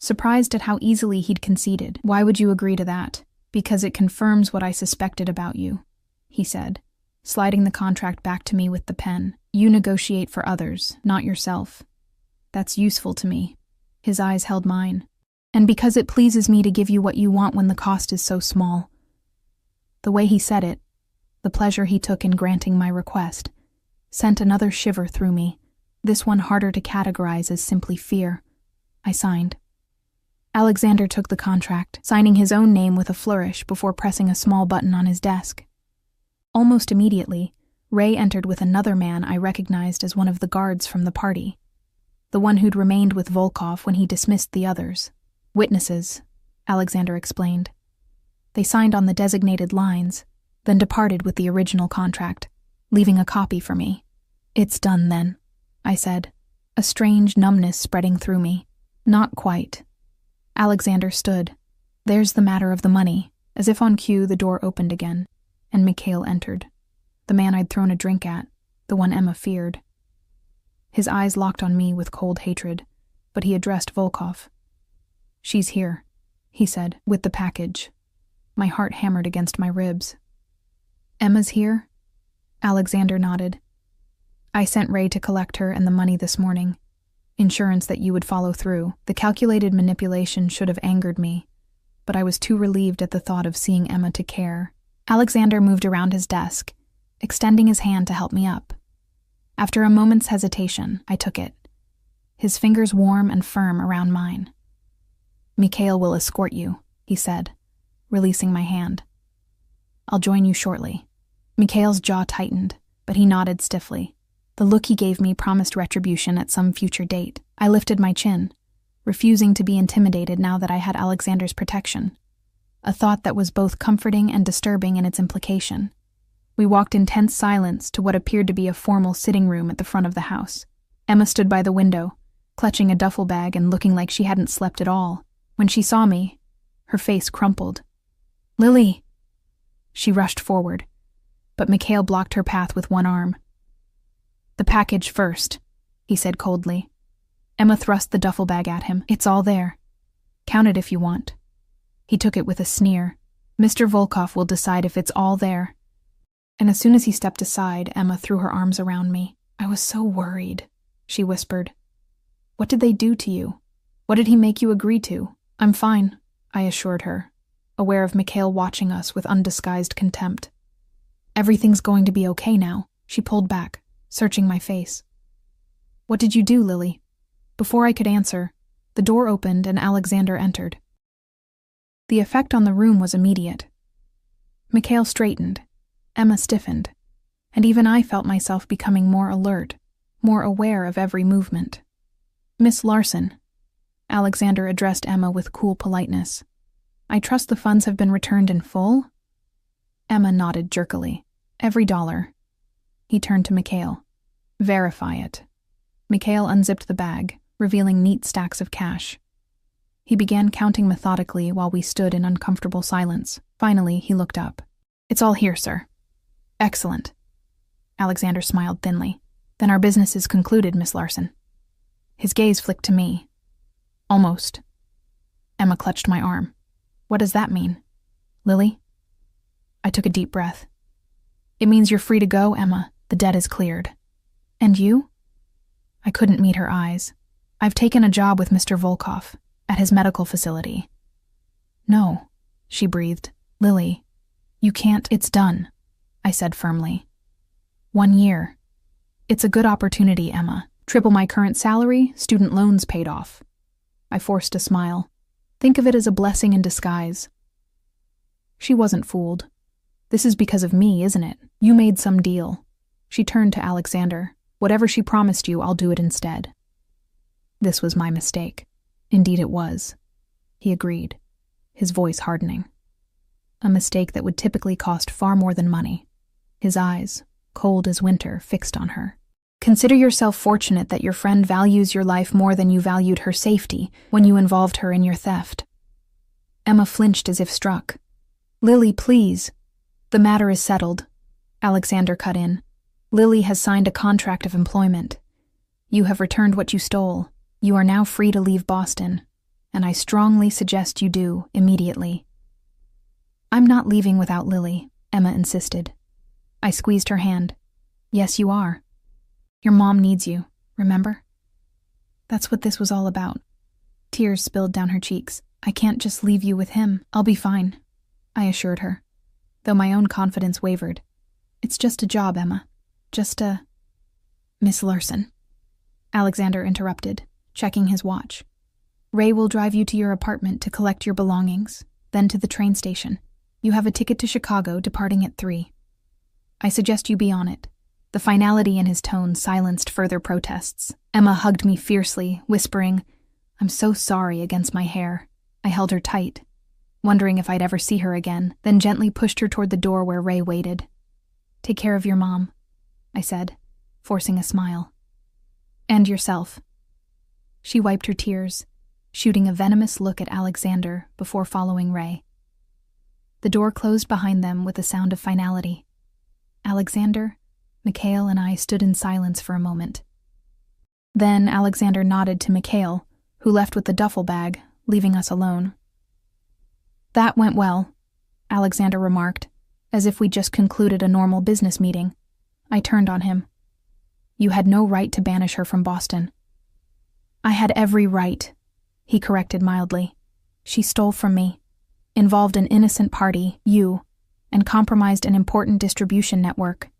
surprised at how easily he'd conceded. Why would you agree to that? Because it confirms what I suspected about you, he said, sliding the contract back to me with the pen. You negotiate for others, not yourself. That's useful to me. His eyes held mine. And because it pleases me to give you what you want when the cost is so small. The way he said it, the pleasure he took in granting my request, sent another shiver through me, this one harder to categorize as simply fear. I signed. Alexander took the contract, signing his own name with a flourish before pressing a small button on his desk. Almost immediately, Ray entered with another man I recognized as one of the guards from the party, the one who'd remained with Volkov when he dismissed the others. Witnesses, Alexander explained. They signed on the designated lines, then departed with the original contract, leaving a copy for me. It's done then, I said, a strange numbness spreading through me. Not quite. Alexander stood. There's the matter of the money. As if on cue, the door opened again, and Mikhail entered. The man I'd thrown a drink at, the one Emma feared. His eyes locked on me with cold hatred, but he addressed Volkov. She's here, he said, with the package. My heart hammered against my ribs. Emma's here? Alexander nodded. I sent Ray to collect her and the money this morning. Insurance that you would follow through. The calculated manipulation should have angered me, but I was too relieved at the thought of seeing Emma to care. Alexander moved around his desk, extending his hand to help me up. After a moment's hesitation, I took it, his fingers warm and firm around mine. Mikhail will escort you, he said, releasing my hand. I'll join you shortly. Mikhail's jaw tightened, but he nodded stiffly. The look he gave me promised retribution at some future date. I lifted my chin, refusing to be intimidated now that I had Alexander's protection, a thought that was both comforting and disturbing in its implication. We walked in tense silence to what appeared to be a formal sitting room at the front of the house. Emma stood by the window, clutching a duffel bag and looking like she hadn't slept at all. When she saw me, her face crumpled. Lily! She rushed forward, but Mikhail blocked her path with one arm. The package first, he said coldly. Emma thrust the duffel bag at him. It's all there. Count it if you want." He took it with a sneer. "Mr. Volkov will decide if it's all there." And as soon as he stepped aside, Emma threw her arms around me. "I was so worried," she whispered. "What did they do to you? What did he make you agree to?" "I'm fine," I assured her, aware of Mikhail watching us with undisguised contempt. "Everything's going to be okay now." She pulled back, searching my face. "What did you do, Lily?" Before I could answer, the door opened and Alexander entered. The effect on the room was immediate. Mikhail straightened, Emma stiffened, and even I felt myself becoming more alert, more aware of every movement. "Miss Larson," Alexander addressed Emma with cool politeness. "I trust the funds have been returned in full?" Emma nodded jerkily. "Every dollar." He turned to Mikhail. "Verify it." Mikhail unzipped the bag, revealing neat stacks of cash. He began counting methodically while we stood in uncomfortable silence. Finally, he looked up. "It's all here, sir." "Excellent." Alexander smiled thinly. "Then our business is concluded, Miss Larson." His gaze flicked to me. "Almost." Emma clutched my arm. "What does that mean? Lily?" I took a deep breath. "It means you're free to go, Emma. The debt is cleared." "And you?" I couldn't meet her eyes. "I've taken a job with Mr. Volkov, at his medical facility." "No," she breathed. "Lily, you can't." "It's done," I said firmly. 1 year. It's a good opportunity, Emma. Triple my current salary, student loans paid off. I forced a smile. Think of it as a blessing in disguise. She wasn't fooled. "This is because of me, isn't it? You made some deal." She turned to Alexander. "Whatever she promised you, I'll do it instead." This was my mistake. Indeed it was. He agreed, his voice hardening. A mistake that would typically cost far more than money. His eyes, cold as winter, fixed on her. "Consider yourself fortunate that your friend values your life more than you valued her safety when you involved her in your theft." Emma flinched as if struck. "Lily, please." "The matter is settled," Alexander cut in. "Lily has signed a contract of employment. You have returned what you stole. You are now free to leave Boston, and I strongly suggest you do, immediately." "I'm not leaving without Lily," Emma insisted. I squeezed her hand. "Yes, you are. Your mom needs you, remember?" That's what this was all about. Tears spilled down her cheeks. "I can't just leave you with him. I'll be fine," I assured her, though my own confidence wavered. "It's just a job, Emma. Just a—" "Miss Larson," Alexander interrupted, checking his watch. "Ray will drive you to your apartment to collect your belongings, then to the train station. You have a ticket to Chicago departing at 3. I suggest you be on it." The finality in his tone silenced further protests. Emma hugged me fiercely, whispering, "I'm so sorry," against my hair. I held her tight, wondering if I'd ever see her again, then gently pushed her toward the door where Ray waited. "Take care of your mom," I said, forcing a smile. "And yourself." She wiped her tears, shooting a venomous look at Alexander before following Ray. The door closed behind them with a sound of finality. Alexander, Mikhail, and I stood in silence for a moment. Then Alexander nodded to Mikhail, who left with the duffel bag, leaving us alone. "That went well," Alexander remarked, as if we'd just concluded a normal business meeting. I turned on him. "You had no right to banish her from Boston." "I had every right," he corrected mildly. "She stole from me, involved an innocent party, you, and compromised an important distribution network.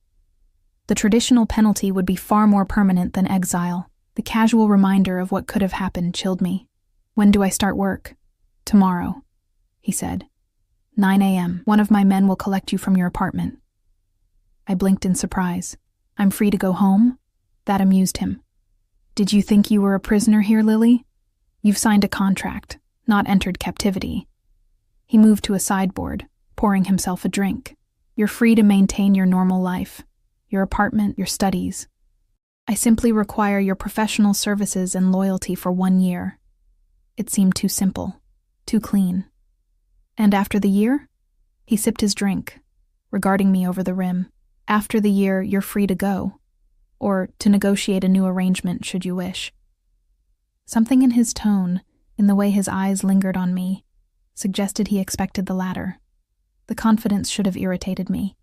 The traditional penalty would be far more permanent than exile. The casual reminder of what could have happened chilled me. "When do I start work?" "Tomorrow," he said. 9 a.m. One of my men will collect you from your apartment." I blinked in surprise. "I'm free to go home?" That amused him. "Did you think you were a prisoner here, Lily? You've signed a contract, not entered captivity." He moved to a sideboard, pouring himself a drink. "You're free to maintain your normal life. Your apartment, your studies. I simply require your professional services and loyalty for 1 year. It seemed too simple, too clean. "And after the year?" He sipped his drink, regarding me over the rim. "After the year, you're free to go, or to negotiate a new arrangement should you wish." Something in his tone, in the way his eyes lingered on me, suggested he expected the latter. The confidence should have irritated me,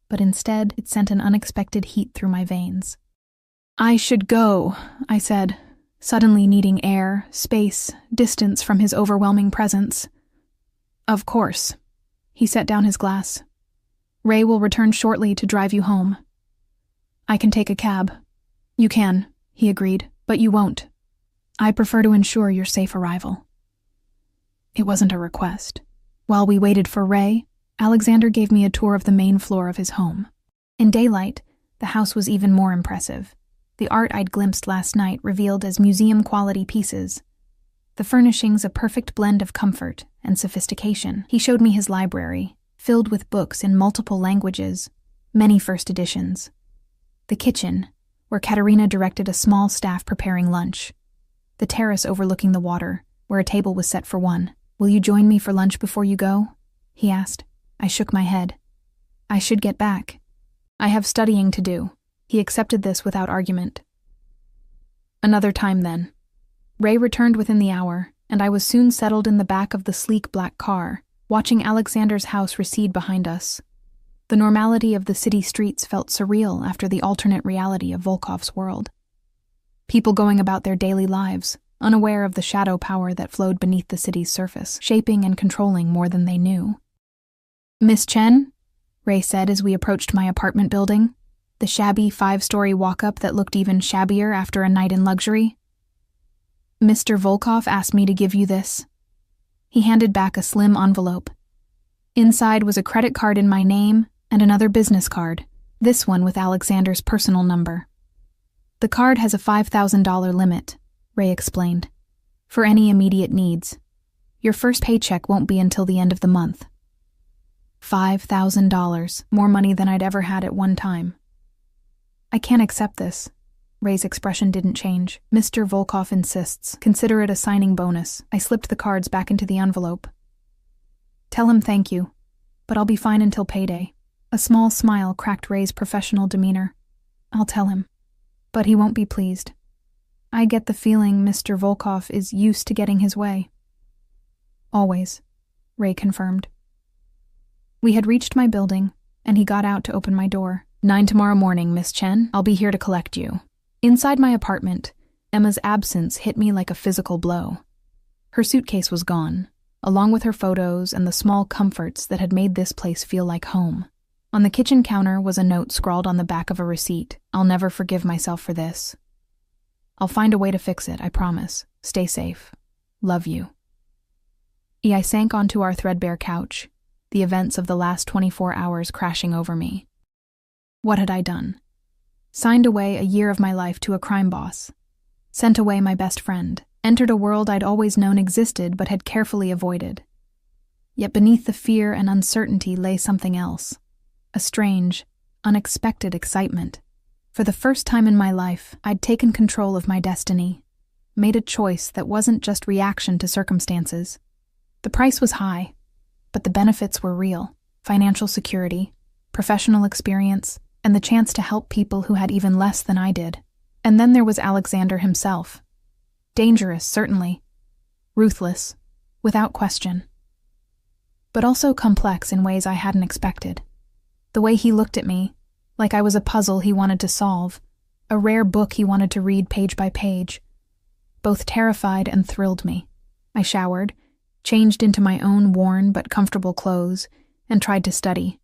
but instead it sent an unexpected heat through my veins. "I should go," I said, suddenly needing air, space, distance from his overwhelming presence. "Of course." He set down his glass. "Ray will return shortly to drive you home." "I can take a cab." "You can," he agreed, "but you won't. I prefer to ensure your safe arrival." It wasn't a request. While we waited for Ray, Alexander gave me a tour of the main floor of his home. In daylight, the house was even more impressive. The art I'd glimpsed last night revealed as museum-quality pieces. The furnishings a perfect blend of comfort and sophistication. He showed me his library, filled with books in multiple languages, many first editions. The kitchen, where Katerina directed a small staff preparing lunch. The terrace overlooking the water, where a table was set for one. "Will you join me for lunch before you go?" he asked. I shook my head. "I should get back. I have studying to do." He accepted this without argument. "Another time, then." Ray returned within the hour, and I was soon settled in the back of the sleek black car, watching Alexander's house recede behind us. The normality of the city streets felt surreal after the alternate reality of Volkov's world. People going about their daily lives, unaware of the shadow power that flowed beneath the city's surface, shaping and controlling more than they knew. "Miss Chen?" Ray said as we approached my apartment building, the shabby 5-story walk-up that looked even shabbier after a night in luxury. "Mr. Volkov asked me to give you this." He handed back a slim envelope. Inside was a credit card in my name and another business card, this one with Alexander's personal number. "The card has a $5,000 limit," Ray explained, "for any immediate needs. Your first paycheck won't be until the end of the month." $5,000, more money than I'd ever had at one time. "I can't accept this." Ray's expression didn't change. "Mr. Volkov insists. Consider it a signing bonus." I slipped the cards back into the envelope. "Tell him thank you, but I'll be fine until payday." A small smile cracked Ray's professional demeanor. "I'll tell him, but he won't be pleased. I get the feeling Mr. Volkov is used to getting his way." "Always," Ray confirmed. We had reached my building, and he got out to open my door. "9 tomorrow morning, Miss Chen. I'll be here to collect you." Inside my apartment, Emma's absence hit me like a physical blow. Her suitcase was gone, along with her photos and the small comforts that had made this place feel like home. On the kitchen counter was a note scrawled on the back of a receipt. "I'll never forgive myself for this. I'll find a way to fix it, I promise. Stay safe. Love you." I sank onto our threadbare couch, the events of the last 24 hours crashing over me. What had I done? Signed away a year of my life to a crime boss. Sent away my best friend. Entered a world I'd always known existed but had carefully avoided. Yet beneath the fear and uncertainty lay something else. A strange, unexpected excitement. For the first time in my life, I'd taken control of my destiny. Made a choice that wasn't just reaction to circumstances. The price was high, but the benefits were real. Financial security, professional experience, and the chance to help people who had even less than I did. And then there was Alexander himself. Dangerous, certainly. Ruthless, without question. But also complex in ways I hadn't expected. The way he looked at me, like I was a puzzle he wanted to solve, a rare book he wanted to read page by page. Both terrified and thrilled me. I showered, changed into my own worn but comfortable clothes, and tried to study.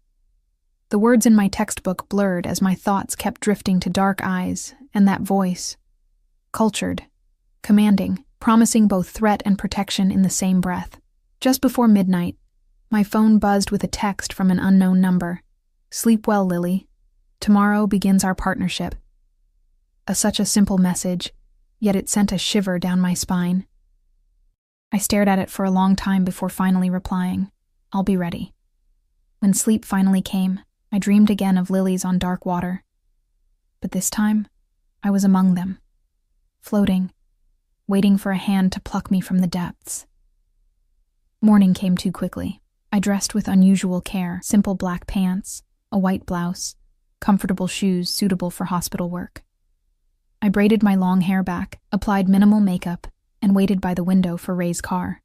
The words in my textbook blurred as my thoughts kept drifting to dark eyes and that voice. Cultured, commanding, promising both threat and protection in the same breath. Just before midnight, my phone buzzed with a text from an unknown number. "Sleep well, Lily. Tomorrow begins our partnership." Such a simple message, yet it sent a shiver down my spine. I stared at it for a long time before finally replying, "I'll be ready." When sleep finally came, I dreamed again of lilies on dark water. But this time, I was among them, floating, waiting for a hand to pluck me from the depths. Morning came too quickly. I dressed with unusual care, simple black pants, a white blouse, comfortable shoes suitable for hospital work. I braided my long hair back, applied minimal makeup, and waited by the window for Ray's car.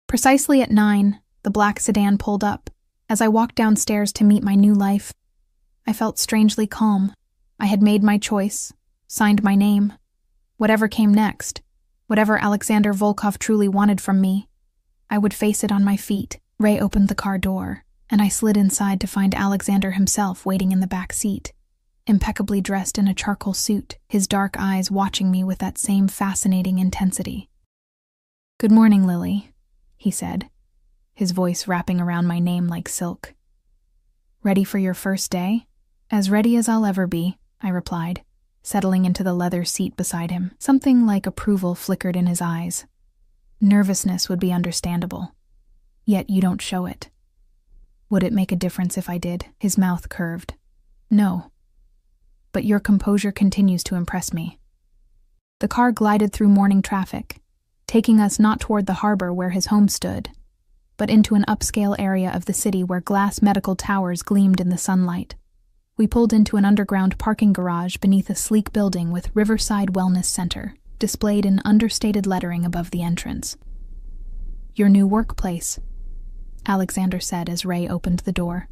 Precisely at 9, the black sedan pulled up. As I walked downstairs to meet my new life, I felt strangely calm. I had made my choice, signed my name. Whatever came next, whatever Alexander Volkov truly wanted from me, I would face it on my feet. Ray opened the car door, and I slid inside to find Alexander himself waiting in the back seat, impeccably dressed in a charcoal suit, his dark eyes watching me with that same fascinating intensity. "Good morning, Lily," he said, his voice wrapping around my name like silk. "Ready for your first day?" "As ready as I'll ever be," I replied, settling into the leather seat beside him. Something like approval flickered in his eyes. Nervousness would be understandable, yet you don't show it. Would it make a difference if I did? His mouth curved. "No. But your composure continues to impress me." The car glided through morning traffic, taking us not toward the harbor where his home stood, but into an upscale area of the city where glass medical towers gleamed in the sunlight. We pulled into an underground parking garage beneath a sleek building with Riverside Wellness Center displayed in understated lettering above the entrance. "Your new workplace," Alexander said as Ray opened the door.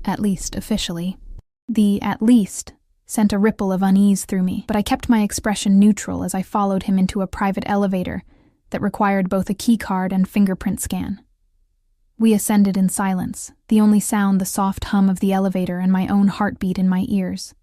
"At least officially." The "at least" sent a ripple of unease through me, but I kept my expression neutral as I followed him into a private elevator that required both a keycard and fingerprint scan. We ascended in silence, the only sound the soft hum of the elevator and my own heartbeat in my ears.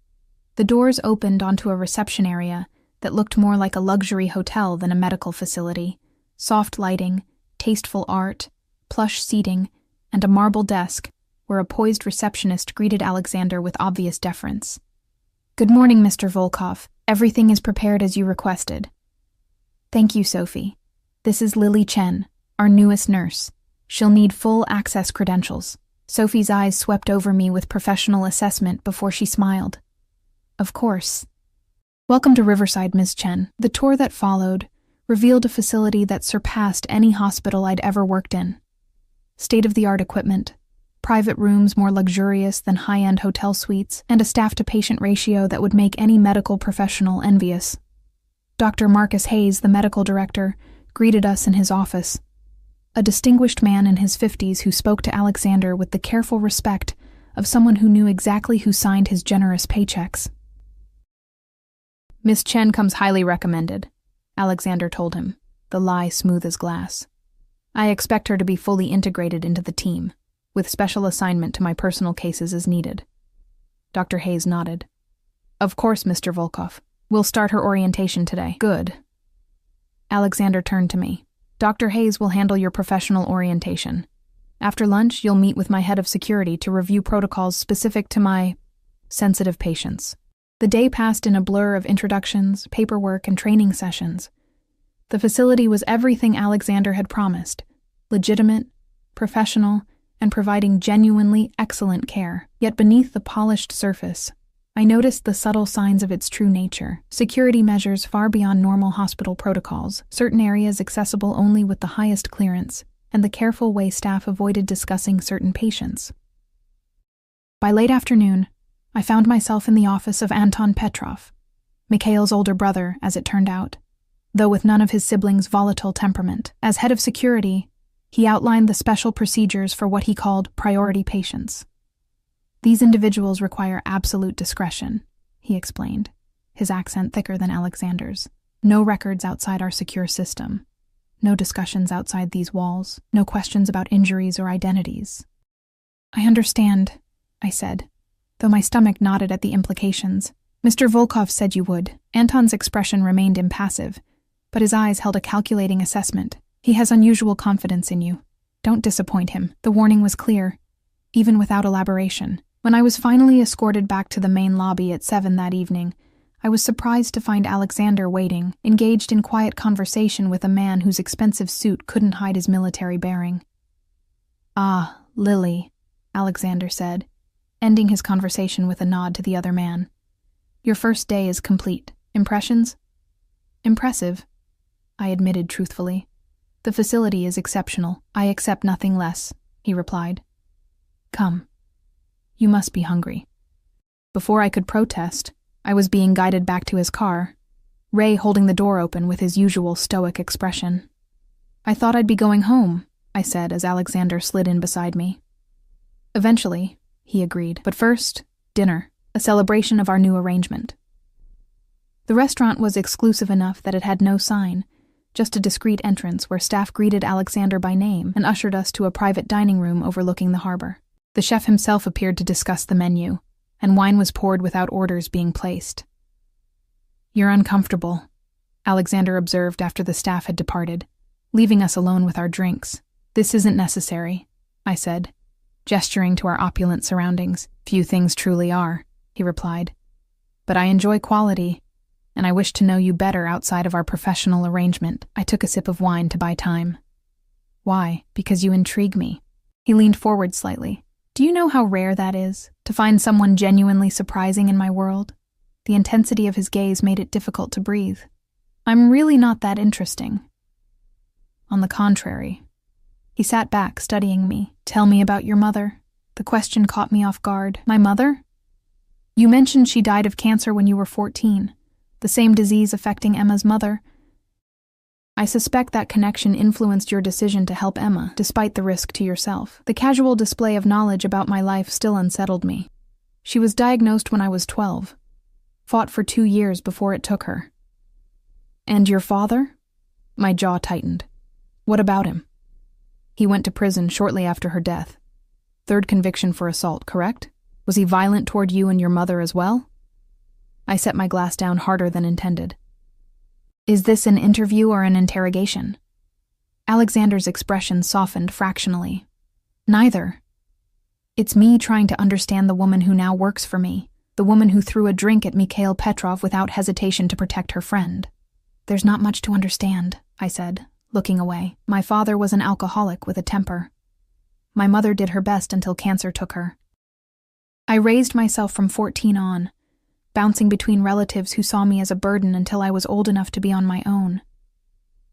The doors opened onto a reception area that looked more like a luxury hotel than a medical facility. Soft lighting, tasteful art, plush seating, and a marble desk where a poised receptionist greeted Alexander with obvious deference. "Good morning, Mr. Volkov. Everything is prepared as you requested." "Thank you, Sophie. This is Lily Chen, our newest nurse. She'll need full access credentials." Sophie's eyes swept over me with professional assessment before she smiled. "Of course. Welcome to Riverside, Ms. Chen." The tour that followed revealed a facility that surpassed any hospital I'd ever worked in. State-of-the-art equipment, private rooms more luxurious than high-end hotel suites, and a staff-to-patient ratio that would make any medical professional envious. Dr. Marcus Hayes, the medical director, greeted us in his office. A distinguished man in his 50s who spoke to Alexander with the careful respect of someone who knew exactly who signed his generous paychecks. "Miss Chen comes highly recommended," Alexander told him, the lie smooth as glass. "I expect her to be fully integrated into the team, with special assignment to my personal cases as needed." Dr. Hayes nodded. "Of course, Mr. Volkov. We'll start her orientation today." "Good." Alexander turned to me. "Dr. Hayes will handle your professional orientation. After lunch, you'll meet with my head of security to review protocols specific to my sensitive patients." The day passed in a blur of introductions, paperwork, and training sessions. The facility was everything Alexander had promised: legitimate, professional, and providing genuinely excellent care. Yet beneath the polished surface, I noticed the subtle signs of its true nature: security measures far beyond normal hospital protocols, certain areas accessible only with the highest clearance, and the careful way staff avoided discussing certain patients. By late afternoon, I found myself in the office of Anton Petrov, Mikhail's older brother, as it turned out, though with none of his siblings' volatile temperament. As head of security, he outlined the special procedures for what he called priority patients. "These individuals require absolute discretion," he explained, his accent thicker than Alexander's. "No records outside our secure system. No discussions outside these walls. No questions about injuries or identities." "I understand," I said, though my stomach nodded at the implications. "Mr. Volkov said you would." Anton's expression remained impassive, but his eyes held a calculating assessment. "He has unusual confidence in you. Don't disappoint him." The warning was clear, even without elaboration. When I was finally escorted back to the main lobby at 7 that evening, I was surprised to find Alexander waiting, engaged in quiet conversation with a man whose expensive suit couldn't hide his military bearing. "Ah, Lily," Alexander said, ending his conversation with a nod to the other man. "Your first day is complete. Impressions?" "Impressive," I admitted truthfully. "The facility is exceptional. I accept nothing less," he replied. "Come. You must be hungry." Before I could protest, I was being guided back to his car. Ray holding the door open with his usual stoic expression. "I thought I'd be going home," I said as Alexander slid in beside me. "Eventually," he agreed, "but first, dinner, a celebration of our new arrangement." The restaurant was exclusive enough that it had no sign, just a discreet entrance where staff greeted Alexander by name and ushered us to a private dining room overlooking the harbor. The chef himself appeared to discuss the menu, and wine was poured without orders being placed. "You're uncomfortable," Alexander observed after the staff had departed, leaving us alone with our drinks. "This isn't necessary," I said, gesturing to our opulent surroundings. "Few things truly are," he replied. "But I enjoy quality, and I wish to know you better outside of our professional arrangement." I took a sip of wine to buy time. "Why? Because you intrigue me." He leaned forward slightly. "Do you know how rare that is, to find someone genuinely surprising in my world?" The intensity of his gaze made it difficult to breathe. "I'm really not that interesting." "On the contrary." He sat back, studying me. "Tell me about your mother." The question caught me off guard. "My mother?" "You mentioned she died of cancer when you were 14, the same disease affecting Emma's mother. I suspect that connection influenced your decision to help Emma, despite the risk to yourself. The casual display of knowledge about my life still unsettled me. She was diagnosed when I was 12, fought for 2 years before it took her." "And your father?" My jaw tightened. "What about him?" "He went to prison shortly after her death. 3rd conviction for assault, correct? Was he violent toward you and your mother as well?" I set my glass down harder than intended. "Is this an interview or an interrogation?" Alexander's expression softened fractionally. "Neither. It's me trying to understand the woman who now works for me, the woman who threw a drink at Mikhail Petrov without hesitation to protect her friend." "There's not much to understand," I said, looking away. "My father was an alcoholic with a temper. My mother did her best until cancer took her. I raised myself from 14 on, bouncing between relatives who saw me as a burden until I was old enough to be on my own.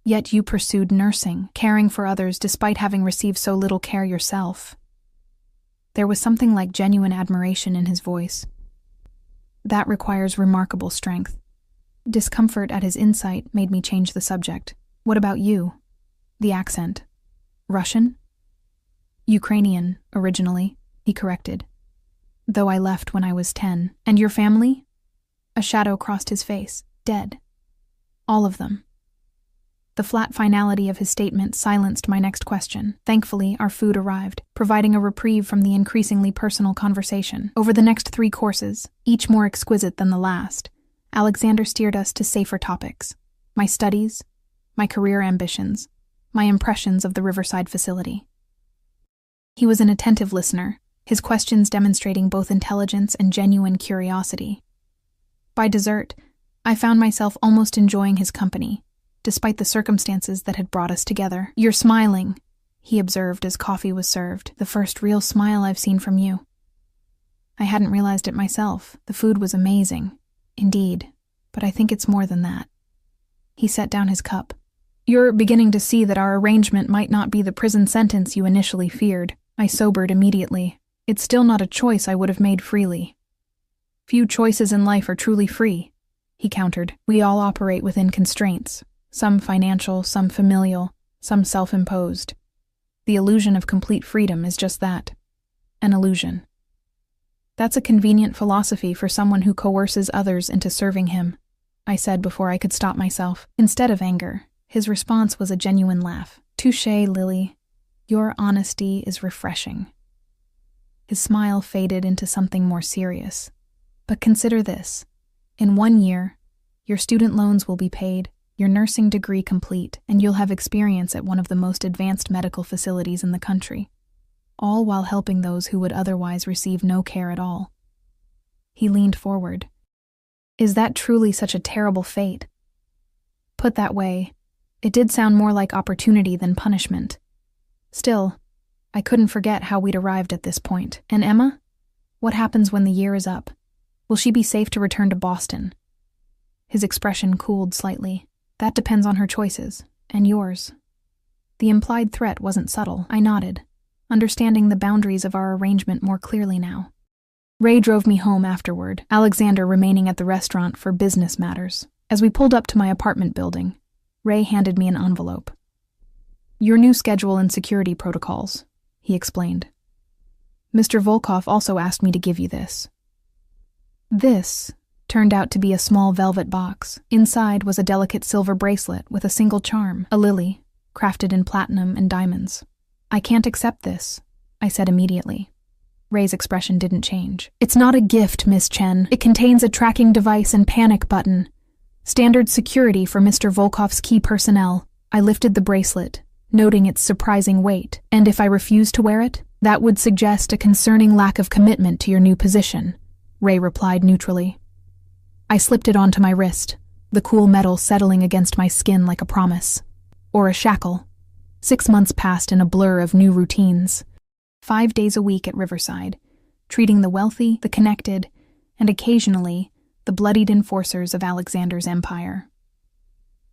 Yet you pursued nursing, caring for others despite having received so little care yourself." There was something like genuine admiration in his voice. "That requires remarkable strength." Discomfort at his insight made me change the subject. "What about you?" The accent. "Russian?" "Ukrainian, originally," he corrected. "Though I left when I was 10. And your family?" A shadow crossed his face. "Dead. All of them." The flat finality of his statement silenced my next question. Thankfully, our food arrived, providing a reprieve from the increasingly personal conversation. Over the next 3 courses, each more exquisite than the last, Alexander steered us to safer topics: my studies, my career ambitions, my impressions of the Riverside facility. He was an attentive listener, his questions demonstrating both intelligence and genuine curiosity. By dessert, I found myself almost enjoying his company, despite the circumstances that had brought us together. "You're smiling," he observed as coffee was served. "The first real smile I've seen from you." I hadn't realized it myself. The food was amazing. Indeed, but I think it's more than that. He set down his cup. "You're beginning to see that our arrangement might not be the prison sentence you initially feared." I sobered immediately. "It's still not a choice I would have made freely." "Few choices in life are truly free," he countered. "We all operate within constraints, some financial, some familial, some self-imposed. The illusion of complete freedom is just that, an illusion." "That's a convenient philosophy for someone who coerces others into serving him," I said before I could stop myself. Instead of anger, his response was a genuine laugh. "Touché, Lily. Your honesty is refreshing." His smile faded into something more serious. "But consider this. In 1 year, your student loans will be paid, your nursing degree complete, and you'll have experience at one of the most advanced medical facilities in the country, all while helping those who would otherwise receive no care at all." He leaned forward. "Is that truly such a terrible fate?" Put that way, it did sound more like opportunity than punishment. Still, I couldn't forget how we'd arrived at this point. "And Emma? What happens when the year is up? Will she be safe to return to Boston?" His expression cooled slightly. "That depends on her choices, and yours." The implied threat wasn't subtle. I nodded, understanding the boundaries of our arrangement more clearly now. Ray drove me home afterward, Alexander remaining at the restaurant for business matters. As we pulled up to my apartment building, Ray handed me an envelope. "Your new schedule and security protocols," he explained. "Mr. Volkov also asked me to give you this." This turned out to be a small velvet box. Inside was a delicate silver bracelet with a single charm, a lily, crafted in platinum and diamonds. "I can't accept this," I said immediately. Ray's expression didn't change. "It's not a gift, Miss Chen. It contains a tracking device and panic button. Standard security for Mr. Volkov's key personnel." I lifted the bracelet, noting its surprising weight. "And if I refuse to wear it, that would suggest a concerning lack of commitment to your new position," Ray replied neutrally. I slipped it onto my wrist, the cool metal settling against my skin like a promise. Or a shackle. 6 months passed in a blur of new routines. 5 days a week at Riverside, treating the wealthy, the connected, and occasionally the bloodied enforcers of Alexander's empire.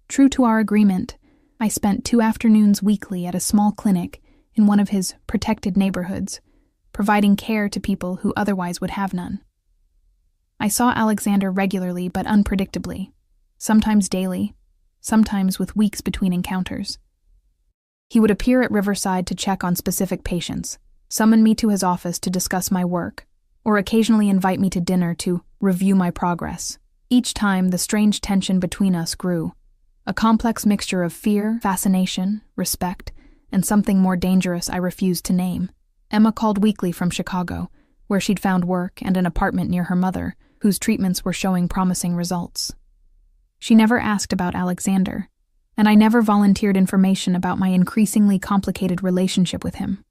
True to our agreement, I spent 2 afternoons weekly at a small clinic in one of his protected neighborhoods, providing care to people who otherwise would have none. I saw Alexander regularly but unpredictably, sometimes daily, sometimes with weeks between encounters. He would appear at Riverside to check on specific patients, summon me to his office to discuss my work, or occasionally invite me to dinner to review my progress. Each time, the strange tension between us grew, a complex mixture of fear, fascination, respect, and something more dangerous I refused to name. Emma called weekly from Chicago, where she'd found work and an apartment near her mother, whose treatments were showing promising results. She never asked about Alexander, and I never volunteered information about my increasingly complicated relationship with him.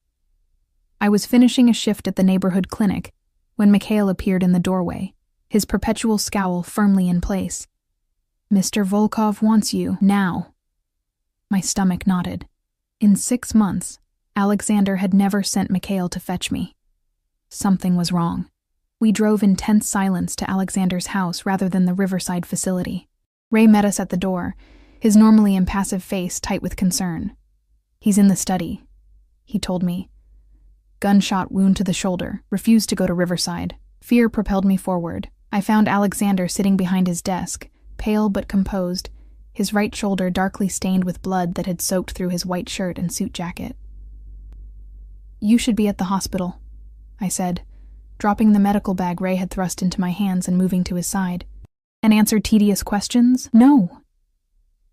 I was finishing a shift at the neighborhood clinic when Mikhail appeared in the doorway, his perpetual scowl firmly in place. "Mr. Volkov wants you, now." My stomach knotted. In 6 months, Alexander had never sent Mikhail to fetch me. Something was wrong. We drove in tense silence to Alexander's house rather than the Riverside facility. Ray met us at the door, his normally impassive face tight with concern. "He's in the study," he told me. Gunshot wound to the shoulder, refused to go to Riverside. Fear propelled me forward. I found Alexander sitting behind his desk, pale but composed, his right shoulder darkly stained with blood that had soaked through his white shirt and suit jacket. "You should be at the hospital," I said, dropping the medical bag Ray had thrust into my hands and moving to his side. "And answer tedious questions? No."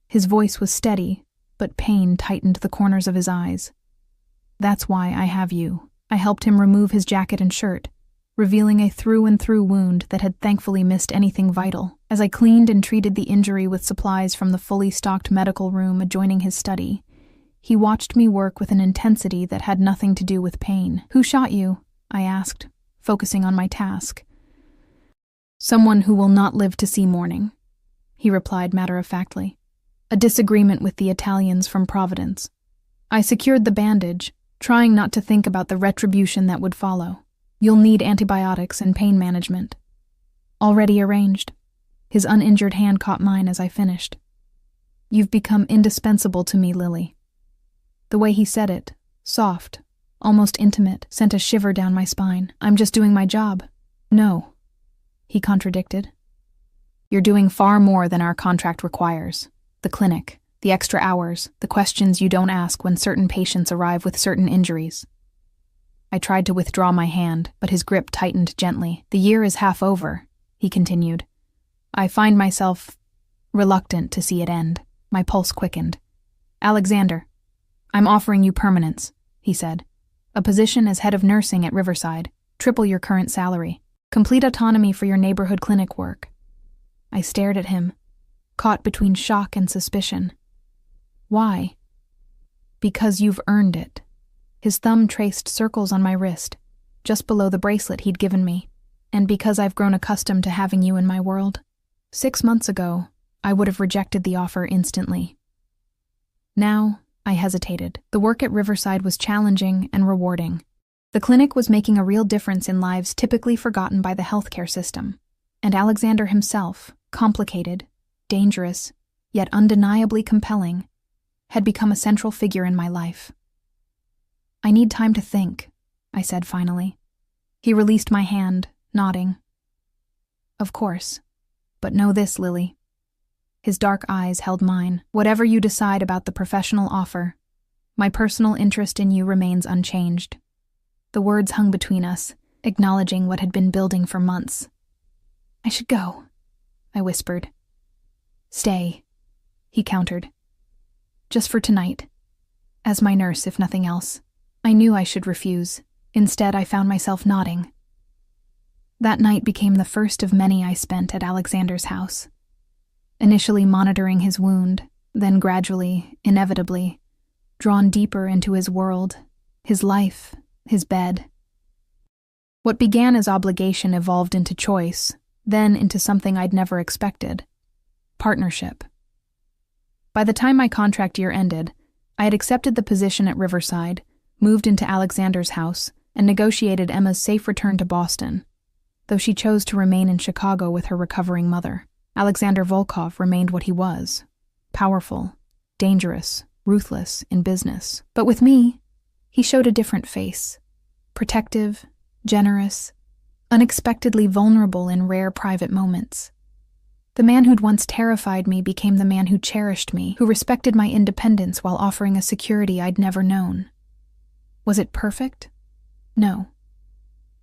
His voice was steady, but pain tightened the corners of his eyes. "That's why I have you." I helped him remove his jacket and shirt, revealing a through-and-through wound that had thankfully missed anything vital. As I cleaned and treated the injury with supplies from the fully stocked medical room adjoining his study, he watched me work with an intensity that had nothing to do with pain. "Who shot you?" I asked, focusing on my task. "Someone who will not live to see morning," he replied matter-of-factly. "A disagreement with the Italians from Providence." I secured the bandage, trying not to think about the retribution that would follow. "You'll need antibiotics and pain management." "Already arranged." His uninjured hand caught mine as I finished. "You've become indispensable to me, Lily." The way he said it, soft, almost intimate, sent a shiver down my spine. "I'm just doing my job." "No," he contradicted. "You're doing far more than our contract requires. The clinic, the extra hours, the questions you don't ask when certain patients arrive with certain injuries." I tried to withdraw my hand, but his grip tightened gently. "The year is half over," he continued. "I find myself reluctant to see it end." My pulse quickened. "Alexander, I'm offering you permanence," he said. "A position as head of nursing at Riverside, triple your current salary, complete autonomy for your neighborhood clinic work." I stared at him, caught between shock and suspicion. "Why?" "Because you've earned it." His thumb traced circles on my wrist, just below the bracelet he'd given me, "and because I've grown accustomed to having you in my world." 6 months ago, I would have rejected the offer instantly. Now, I hesitated. The work at Riverside was challenging and rewarding. The clinic was making a real difference in lives typically forgotten by the healthcare system, and Alexander himself, complicated, dangerous, yet undeniably compelling, had become a central figure in my life. "I need time to think," I said finally. He released my hand, nodding. "Of course. But know this, Lily. His dark eyes held mine. "Whatever you decide about the professional offer, my personal interest in you remains unchanged." The words hung between us, acknowledging what had been building for months. "I should go," I whispered. "Stay," he countered. "Just for tonight. As my nurse, if nothing else." I knew I should refuse. Instead, I found myself nodding. That night became the first of many I spent at Alexander's house. Initially monitoring his wound, then gradually, inevitably, drawn deeper into his world, his life, his bed. What began as obligation evolved into choice, then into something I'd never expected: partnership. By the time my contract year ended, I had accepted the position at Riverside, moved into Alexander's house, and negotiated Emma's safe return to Boston. Though she chose to remain in Chicago with her recovering mother, Alexander Volkov remained what he was: powerful, dangerous, ruthless in business. But with me, he showed a different face: protective, generous, unexpectedly vulnerable in rare private moments. The man who'd once terrified me became the man who cherished me, who respected my independence while offering a security I'd never known. Was it perfect? No.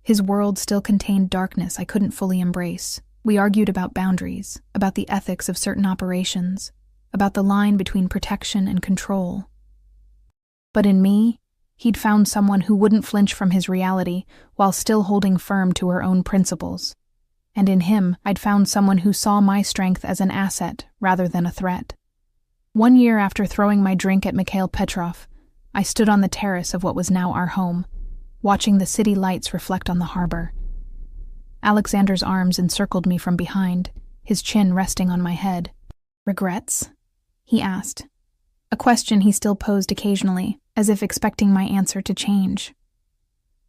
His world still contained darkness I couldn't fully embrace. We argued about boundaries, about the ethics of certain operations, about the line between protection and control. But in me, he'd found someone who wouldn't flinch from his reality while still holding firm to her own principles. And in him, I'd found someone who saw my strength as an asset rather than a threat. 1 year after throwing my drink at Mikhail Petrov, I stood on the terrace of what was now our home, watching the city lights reflect on the harbor. Alexander's arms encircled me from behind, his chin resting on my head. "Regrets?" he asked, a question he still posed occasionally, as if expecting my answer to change.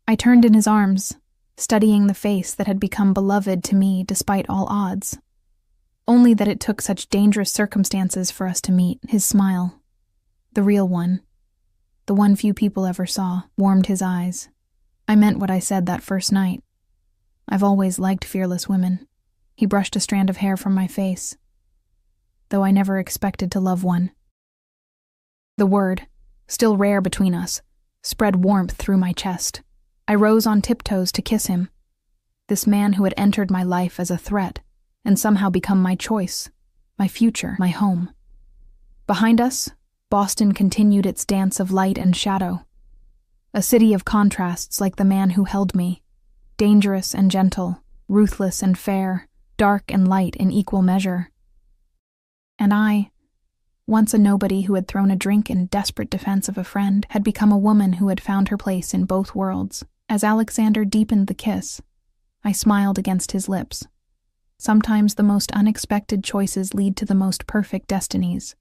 I turned in his arms, studying the face that had become beloved to me despite all odds. Only that it took such dangerous circumstances for us to meet. His smile, the real one, the one few people ever saw, warmed his eyes. I meant what I said that first night. I've always liked fearless women. He brushed a strand of hair from my face, though I never expected to love one. The word, still rare between us, spread warmth through my chest. I rose on tiptoes to kiss him. This man who had entered my life as a threat and somehow become my choice, my future, my home. Behind us, Boston continued its dance of light and shadow. A city of contrasts like the man who held me, dangerous and gentle, ruthless and fair, dark and light in equal measure. And I, once a nobody who had thrown a drink in desperate defense of a friend, had become a woman who had found her place in both worlds. As Alexander deepened the kiss, I smiled against his lips. Sometimes the most unexpected choices lead to the most perfect destinies.